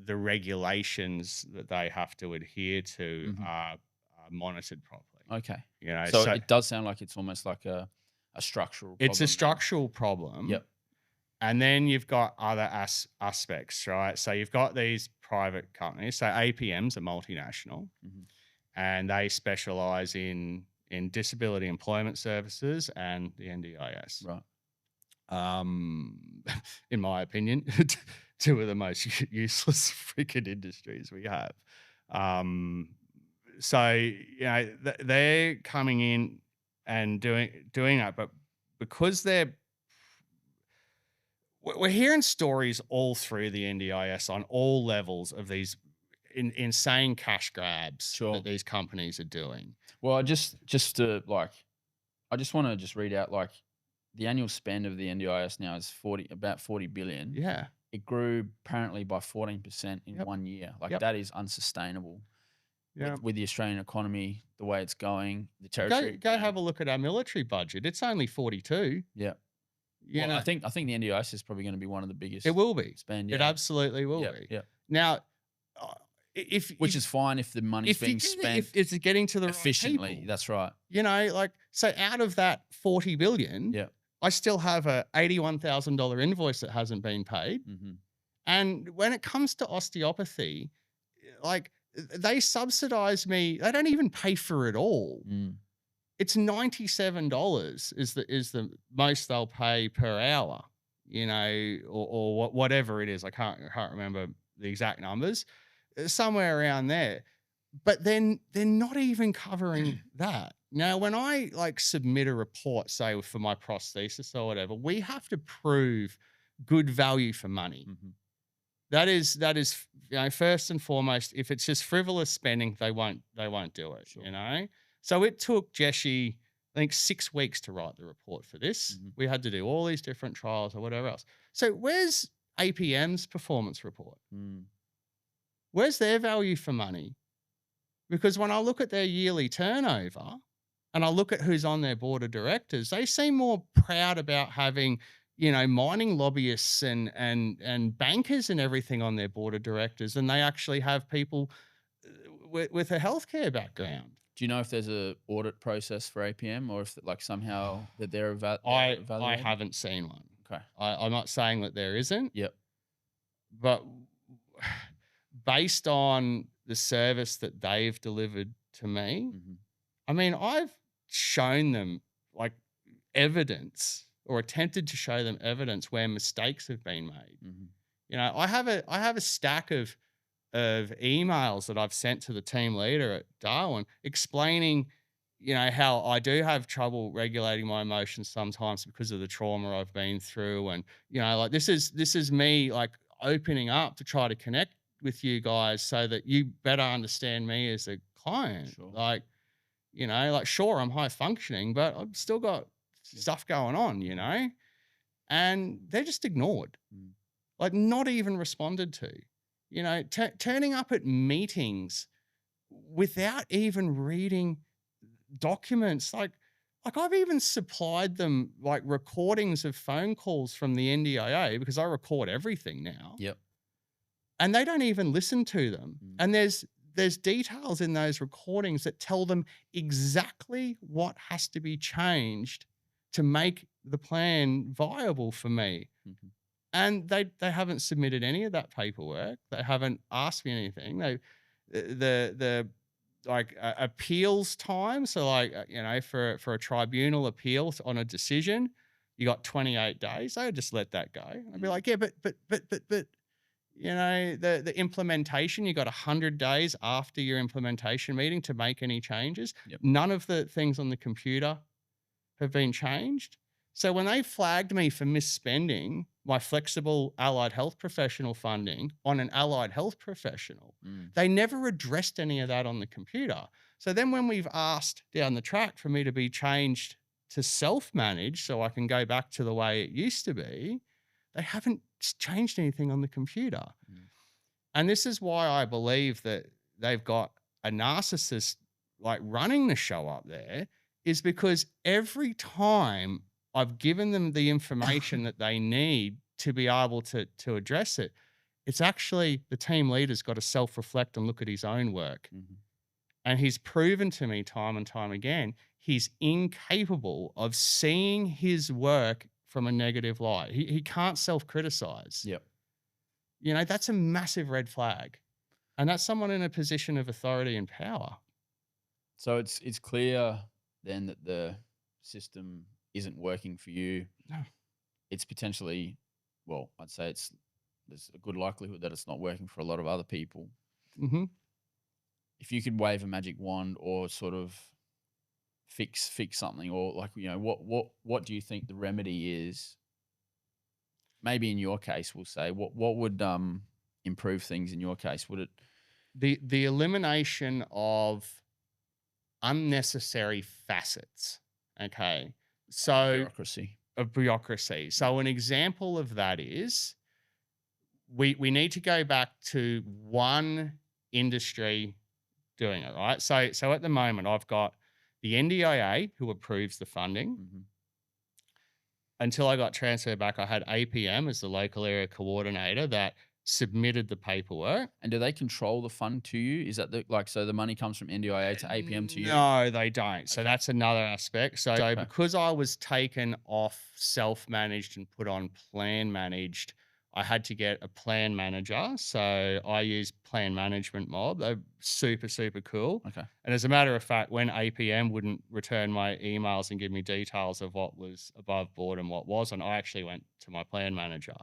Speaker 1: the regulations that they have to adhere to are monitored properly.
Speaker 2: Okay. So it does sound like it's almost like a structural problem.
Speaker 1: It's a structural problem.
Speaker 2: Yep.
Speaker 1: And then you've got other aspects, right? So you've got these private companies. So APMs are multinational, and they specialize in disability employment services and the NDIS.
Speaker 2: Right.
Speaker 1: In my opinion, two of the most useless freaking industries we have. So they're coming in and doing that, but because we're hearing stories all through the NDIS on all levels of these insane cash grabs that these companies are doing.
Speaker 2: Well, I just want to just read out like the annual spend of the NDIS now is about 40 billion.
Speaker 1: Yeah.
Speaker 2: It grew apparently by 14% in 1 year. Like that is unsustainable. With the Australian economy, the way it's going, the territory.
Speaker 1: Go have a look at our military budget. It's only 42.
Speaker 2: Yeah. I think the NDIS is probably going to be one of the biggest.
Speaker 1: It will be.
Speaker 2: Spend.
Speaker 1: It absolutely will be.
Speaker 2: Yeah.
Speaker 1: Now,
Speaker 2: which is fine if the money's being spent.
Speaker 1: If it's getting to the
Speaker 2: efficiently,
Speaker 1: right people.
Speaker 2: That's right.
Speaker 1: So out of that 40 billion, I still have a $81,000 invoice that hasn't been paid. And when it comes to osteopathy, like they subsidize me. They don't even pay for it all. It's $97 is the most they'll pay per hour, or whatever it is. I can't remember the exact numbers, somewhere around there. But then they're not even covering that. Now, when I submit a report, say for my prosthesis or whatever, we have to prove good value for money. That is first and foremost. If it's just frivolous spending, they won't do it.
Speaker 2: Sure.
Speaker 1: So it took Jessie, I think, 6 weeks to write the report for this. We had to do all these different trials or whatever else. So where's APM's performance report? Where's their value for money? Because when I look at their yearly turnover and I look at who's on their board of directors, they seem more proud about having mining lobbyists and bankers and everything on their board of directors, and they actually have people with a healthcare background.
Speaker 2: Do you know if there's a audit process for APM, or if somehow that they're
Speaker 1: evaluated? I haven't seen one.
Speaker 2: Okay.
Speaker 1: I'm not saying that there isn't.
Speaker 2: Yep.
Speaker 1: But based on the service that they've delivered to me, I mean, I've shown them evidence, or attempted to show them evidence where mistakes have been made. I have a stack of emails that I've sent to the team leader at Darwin explaining how I do have trouble regulating my emotions sometimes because of the trauma I've been through. And, like this is me like opening up to try to connect with you guys so that you better understand me as a client.
Speaker 2: Sure.
Speaker 1: Like, like sure, I'm high functioning, but I've still got stuff going on, and they're just ignored, like not even responded to, turning up at meetings without even reading documents. Like I've even supplied them like recordings of phone calls from the NDIA because I record everything now.
Speaker 2: Yep.
Speaker 1: And they don't even listen to them. And there's details in those recordings that tell them exactly what has to be changed to make the plan viable for me. And they haven't submitted any of that paperwork. They haven't asked me anything. The like appeals time. So like, for a tribunal appeal on a decision, you got 28 days. I would just let that go. I'd be like, yeah, but the implementation, you got 100 days after your implementation meeting to make any changes.
Speaker 2: Yep.
Speaker 1: None of the things on the computer have been changed. So when they flagged me for misspending my flexible allied health professional funding on an allied health professional, they never addressed any of that on the computer. So then when we've asked down the track for me to be changed to self-managed so I can go back to the way it used to be, they haven't changed anything on the computer. And this is why I believe that they've got a narcissist like running the show up there, is because every time I've given them the information that they need to be able to address it, it's actually the team leader's got to self-reflect and look at his own work. And he's proven to me time and time again, he's incapable of seeing his work from a negative light. He can't self-criticize.
Speaker 2: Yep.
Speaker 1: That's a massive red flag. And that's someone in a position of authority and power.
Speaker 2: So it's clear then that the system isn't working for you.
Speaker 1: No.
Speaker 2: It's potentially, well, I'd say there's a good likelihood that it's not working for a lot of other people. If you could wave a magic wand or sort of fix something, or like, what do you think the remedy is? Maybe in your case, we'll say, what would improve things in your case? Would it
Speaker 1: the elimination of unnecessary facets? Okay. So bureaucracy. So an example of that is we need to go back to one industry doing it, right? So at the moment I've got the NDIA who approves the funding. Until I got transferred back, I had APM as the local area coordinator that submitted the paperwork.
Speaker 2: And do they control the fund to you? Is that so the money comes from NDIA to APM to you?
Speaker 1: No, they don't. Okay. So that's another aspect. So because I was taken off self-managed and put on plan managed, I had to get a plan manager. So I use Plan Management Mob. They're super, super cool.
Speaker 2: Okay.
Speaker 1: And as a matter of fact, when APM wouldn't return my emails and give me details of what was above board and what wasn't, I actually went to my plan manager.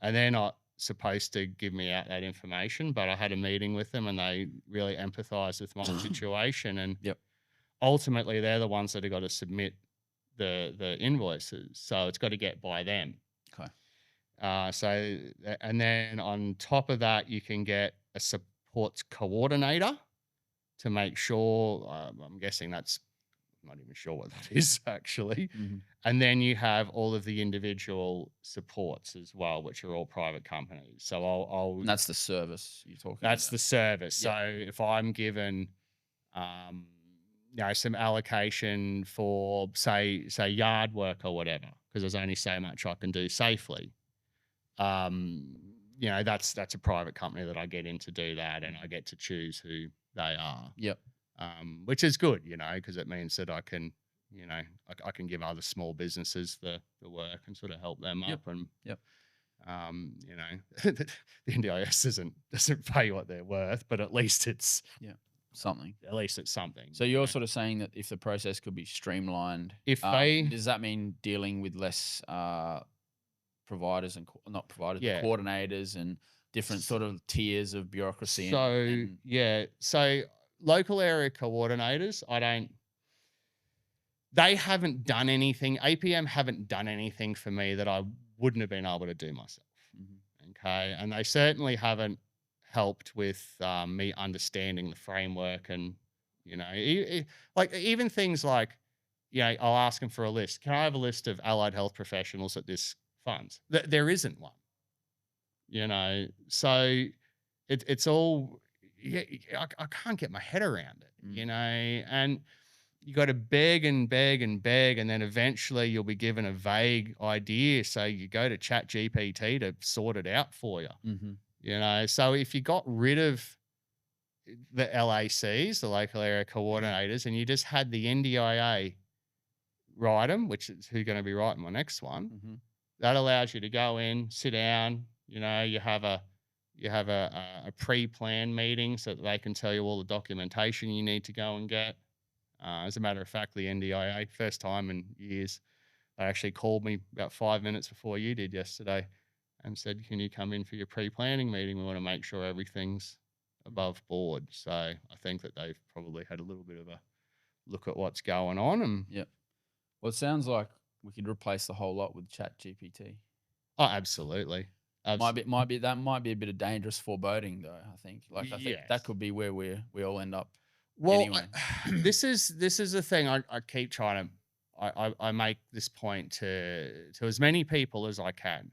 Speaker 1: And they're not supposed to give me out that information, but I had a meeting with them and they really empathized with my situation. And ultimately, they're the ones that have got to submit the invoices. So it's got to get by them.
Speaker 2: Okay.
Speaker 1: And then on top of that, you can get a supports coordinator to make sure, I'm guessing that's, I'm not even sure what that is actually. And then you have all of the individual supports as well, which are all private companies. So
Speaker 2: and that's the service you're talking about.
Speaker 1: That's the service. So if I'm given, some allocation for say yard work or whatever, because there's only so much I can do safely. That's a private company that I get in to do that, and I get to choose who they are.
Speaker 2: Yep.
Speaker 1: Which is good, because it means that I can, I can give other small businesses the work and sort of help them up. And the NDIS doesn't pay what they're worth, but at least it's
Speaker 2: something.
Speaker 1: At least it's something.
Speaker 2: So you're sort of saying that if the process could be streamlined, does that mean dealing with less providers and not providers, but coordinators and different sort of tiers of bureaucracy?
Speaker 1: So local area coordinators, I don't they haven't done anything. APM haven't done anything for me that I wouldn't have been able to do myself. Okay. And they certainly haven't helped with me understanding the framework and, like even things like, I'll ask them for a list. Can I have a list of allied health professionals at this funds? There isn't one, so it's all, yeah, I can't get my head around it, and you got to beg and beg and beg, and then eventually you'll be given a vague idea. So you go to Chat GPT to sort it out for you. So if you got rid of the LACs, the local area coordinators, and you just had the NDIA write them, which is who's going to be writing my next one, that allows you to go in, sit down, you have a pre-planned meeting so that they can tell you all the documentation you need to go and get. As a matter of fact, the NDIA, first time in years, they actually called me about 5 minutes before you did yesterday and said, can you come in for your pre-planning meeting? We want to make sure everything's above board. So I think that they've probably had a little bit of a look at what's going on. And
Speaker 2: Yep. Well, it sounds like we could replace the whole lot with Chat GPT.
Speaker 1: Oh, absolutely.
Speaker 2: Might be a bit of dangerous foreboding though. I think that could be where we all end up.
Speaker 1: Well,
Speaker 2: anyway.
Speaker 1: this is the thing I keep trying to. I make this point to as many people as I can.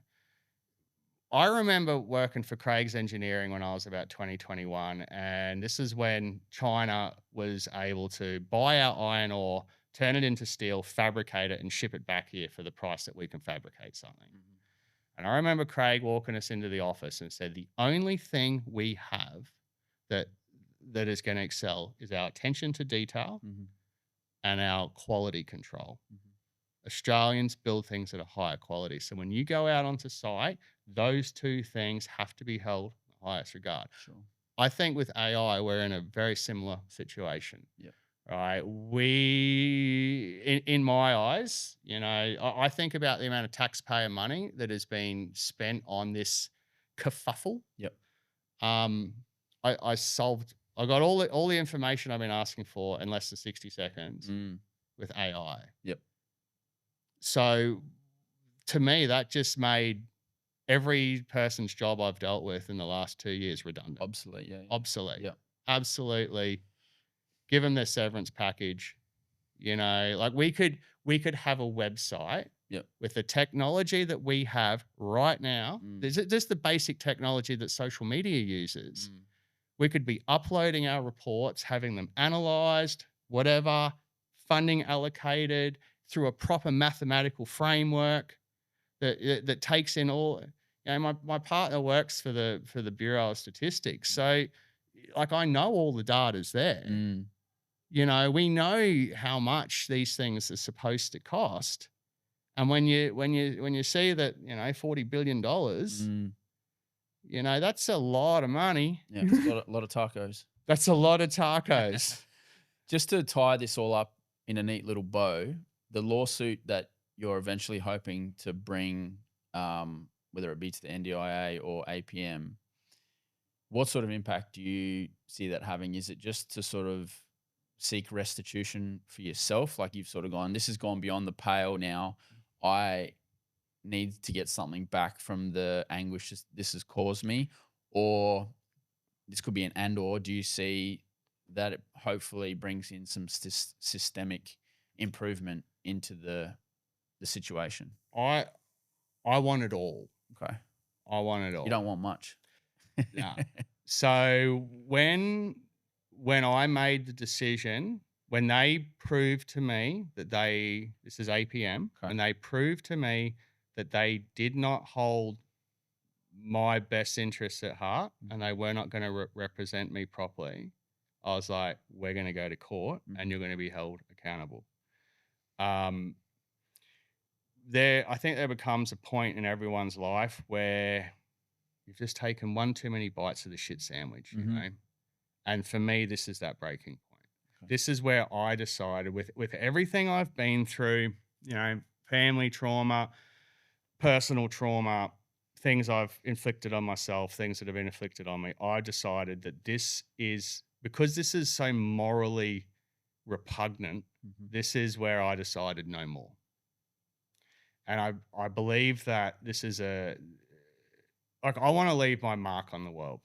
Speaker 1: I remember working for Craig's Engineering when I was about 2021, and this is when China was able to buy our iron ore, turn it into steel, fabricate it, and ship it back here for the price that we can fabricate something. And I remember Craig walking us into the office and said, the only thing we have that is going to excel is our attention to detail and our quality control. Australians build things at a higher quality. So when you go out onto site, those two things have to be held in the highest regard.
Speaker 2: Sure.
Speaker 1: I think with AI, we're in a very similar situation.
Speaker 2: Yeah.
Speaker 1: Right. In my eyes, I think about the amount of taxpayer money that has been spent on this kerfuffle.
Speaker 2: Yep.
Speaker 1: I got all the information I've been asking for in less than 60 seconds with AI.
Speaker 2: Yep.
Speaker 1: So to me, that just made every person's job I've dealt with in the last 2 years redundant.
Speaker 2: Obsolete, yeah.
Speaker 1: Obsolete.
Speaker 2: Yeah.
Speaker 1: Absolutely. Give them their severance package. Like we could have a website with the technology that we have right now. Just the basic technology that social media uses. We could be uploading our reports, having them analyzed, whatever, funding allocated through a proper mathematical framework that takes in all. My partner works for the Bureau of Statistics, so like I know all the data's there. We know how much these things are supposed to cost, and when you see that $40 billion, that's a lot of money.
Speaker 2: Yeah, it's a lot of tacos.
Speaker 1: That's a lot of tacos.
Speaker 2: Just to tie this all up in a neat little bow, the lawsuit that you're eventually hoping to bring, whether it be to the NDIA or APM, what sort of impact do you see that having? Is it just to sort of seek restitution for yourself? Like you've sort of gone, this has gone beyond the pale now. I need to get something back from the anguish this has caused me, or this could be an and/or. Do you see that it hopefully brings in some systemic improvement into the situation?
Speaker 1: I want it all.
Speaker 2: Okay.
Speaker 1: I want it all.
Speaker 2: You don't want much.
Speaker 1: No. So when I made the decision, when they proved to me that this is APM, when they proved to me that they did not hold my best interests at heart and they were not going to represent me properly, I was like, we're going to go to court and you're going to be held accountable. I think there becomes a point in everyone's life where you've just taken one too many bites of the shit sandwich, And for me, this is that breaking point. Okay. This is where I decided with everything I've been through, family trauma, personal trauma, things I've inflicted on myself, things that have been inflicted on me, I decided that this is, because this is so morally repugnant, this is where I decided no more. And I believe that this is I want to leave my mark on the world.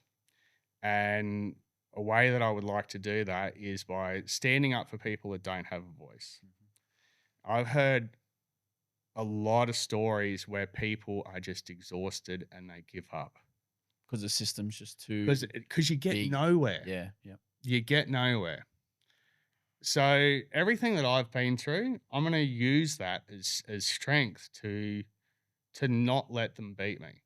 Speaker 1: And a way that I would like to do that is by standing up for people that don't have a voice. I've heard a lot of stories where people are just exhausted and they give up.
Speaker 2: Because the system's just too
Speaker 1: Because you get
Speaker 2: big.
Speaker 1: nowhere.
Speaker 2: Yeah.
Speaker 1: You get nowhere. So everything that I've been through, I'm going to use that as strength to not let them beat me.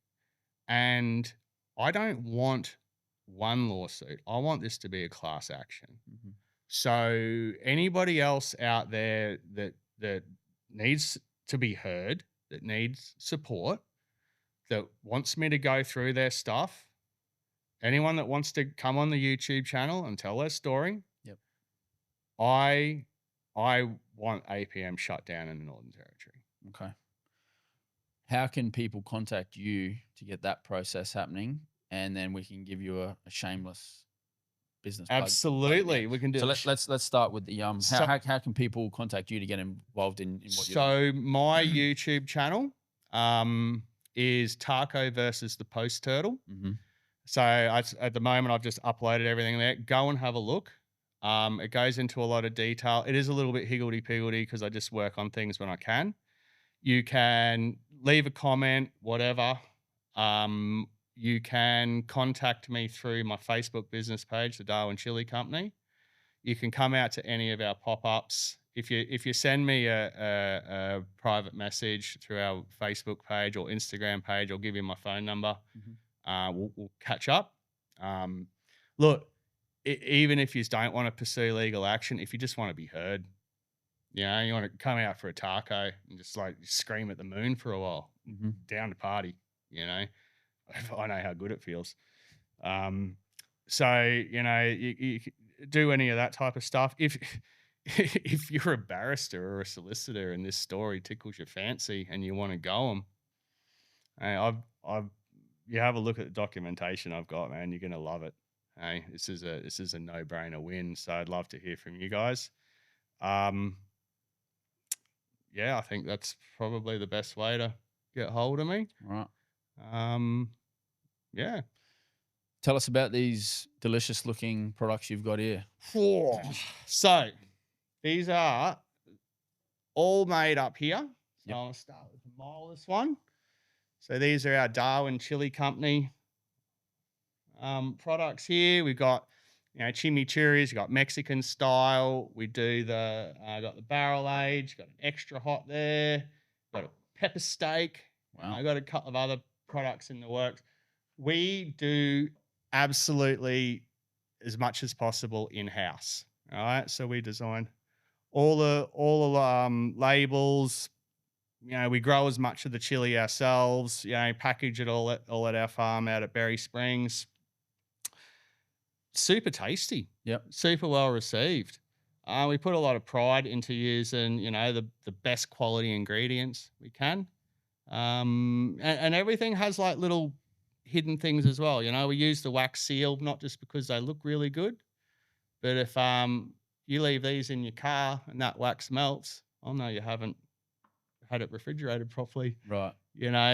Speaker 1: And I don't want one lawsuit. I want this to be a class action. So anybody else out there that needs to be heard, that needs support, that wants me to go through their stuff, anyone that wants to come on the YouTube channel and tell their story, I want APM shut down in the Northern Territory.
Speaker 2: Okay. How can people contact you to get that process happening? And then we can give you a shameless business plug.
Speaker 1: Absolutely. We can do
Speaker 2: so let's start with the how can people contact you to get involved in what you're doing?
Speaker 1: So my YouTube channel is Taco versus the Post Turtle. So at the moment I've just uploaded everything there. Go and have a look. It goes into a lot of detail. It is a little bit higgledy-piggledy because I just work on things when I can. You can leave a comment, whatever. You can contact me through my Facebook business page, the Darwin Chili Company. You can come out to any of our pop-ups. If you send me a private message through our Facebook page or Instagram page, I'll give you my phone number. We'll catch up. Look, even if you don't want to pursue legal action, if you just want to be heard, you want to come out for a taco and just like scream at the moon for a while, down to party, I know how good it feels. So, you do any of that type of stuff. If you're a barrister or a solicitor and this story tickles your fancy and you want to go them, you have a look at the documentation I've got, man, you're going to love it. Hey, this is a no-brainer win. So I'd love to hear from you guys. Yeah, I think that's probably the best way to get hold of me.
Speaker 2: Right.
Speaker 1: Yeah.
Speaker 2: Tell us about these delicious looking products you've got here.
Speaker 1: So these are all made up here. So I'll start with the mildest one. So these are our Darwin Chili Company products here. We've got chimichurris, we've got Mexican style. We do got the barrel aged, got an extra hot there, got a pepper steak.
Speaker 2: Wow.
Speaker 1: I got a couple of other products in the works. We do absolutely as much as possible in-house. All right. So we design all the labels. We grow as much of the chili ourselves, package it all at our farm out at Berry Springs. Super tasty.
Speaker 2: Yep.
Speaker 1: Super well received. We put a lot of pride into using, the best quality ingredients we can. And everything has like little hidden things as well. We use the wax seal, not just because they look really good, but if you leave these in your car and that wax melts, oh no, you haven't had it refrigerated properly.
Speaker 2: Right.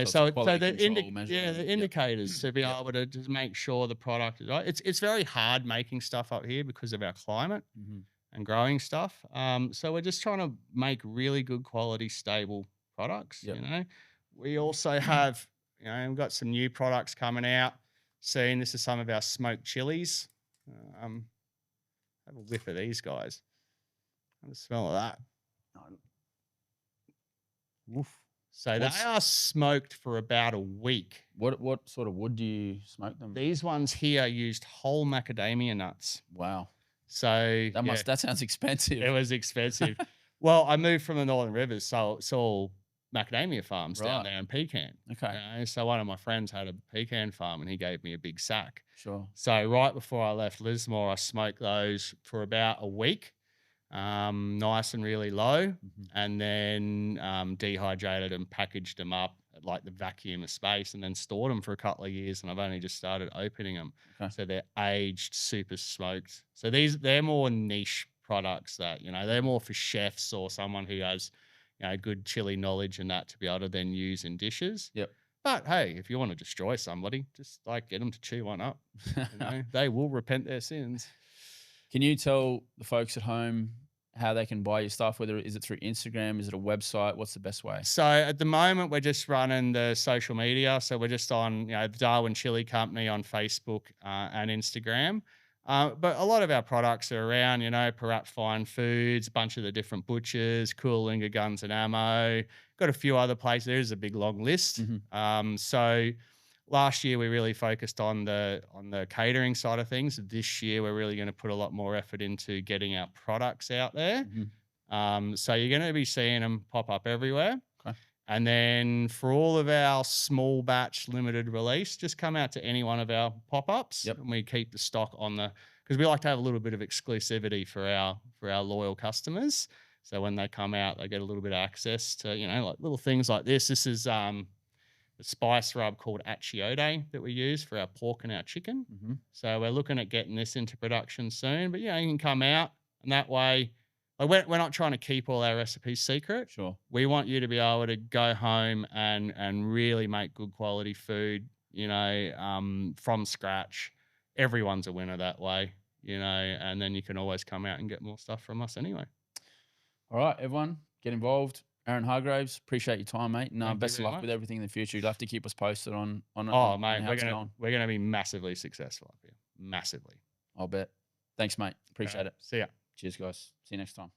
Speaker 1: So the indicators to be able to just make sure the product is right. It's very hard making stuff up here because of our climate and growing stuff. So we're just trying to make really good quality, stable products. We also have, we've got some new products coming out soon. This is some of our smoked chilies. Have a whiff of these guys. Have a smell of that.
Speaker 2: Oof.
Speaker 1: So they are smoked for about a week.
Speaker 2: What sort of wood do you smoke them?
Speaker 1: These ones here used whole macadamia nuts.
Speaker 2: Wow.
Speaker 1: So
Speaker 2: that sounds expensive.
Speaker 1: It was expensive. Well, I moved from the Northern Rivers, so it's all macadamia farms down there in Pecan.
Speaker 2: Okay.
Speaker 1: So one of my friends had a pecan farm and he gave me a big sack.
Speaker 2: Sure.
Speaker 1: So right before I left Lismore, I smoked those for about a week. Nice and really low, and then dehydrated and packaged them up at like the vacuum of space and then stored them for a couple of years, and I've only just started opening them. So they're aged, super smoked. So they're more niche products that, you know, they're more for chefs or someone who has, you know, good chili knowledge and that to be able to then use in dishes.
Speaker 2: Yep.
Speaker 1: But hey, if you want to destroy somebody, just like get them to chew one up. You know, they will repent their sins.
Speaker 2: Can you tell the folks at home how they can buy your stuff? Whether is it through Instagram, is it a website? What's the best way?
Speaker 1: So at the moment, we're just running the social media. So we're just on, you know, the Darwin Chili Company on Facebook and Instagram. But a lot of our products are around, you know, Parat Fine Foods, a bunch of the different butchers, Coolinga Guns and Ammo. Got a few other places. There's a big long list. So last year we really focused on the catering side of things. This year we're really going to put a lot more effort into getting our products out there. So you're going to be seeing them pop up everywhere.
Speaker 2: Okay.
Speaker 1: And then for all of our small batch limited release, just come out to any one of our pop-ups.
Speaker 2: Yep.
Speaker 1: And we keep the stock on because we like to have a little bit of exclusivity for our loyal customers. So when they come out, they get a little bit of access to, you know, like little things like this. This is the spice rub called achiote that we use for our pork and our chicken. So we're looking at getting this into production soon. But yeah, you can come out, and that way, like we're not trying to keep all our recipes secret.
Speaker 2: Sure.
Speaker 1: We want you to be able to go home and really make good quality food, you know, from scratch. Everyone's a winner that way, you know, and then you can always come out and get more stuff from us anyway.
Speaker 2: All right, everyone, get involved. Aaron Hargreaves, appreciate your time, mate. And
Speaker 1: Thank you
Speaker 2: best of
Speaker 1: very
Speaker 2: luck
Speaker 1: much.
Speaker 2: with everything in the future. You'll have to keep us posted on
Speaker 1: Oh,
Speaker 2: on
Speaker 1: mate,
Speaker 2: how it's going.
Speaker 1: we're gonna be massively successful up here. Massively.
Speaker 2: I'll bet. Thanks, mate. Appreciate it.
Speaker 1: See ya.
Speaker 2: Cheers, guys. See you next time.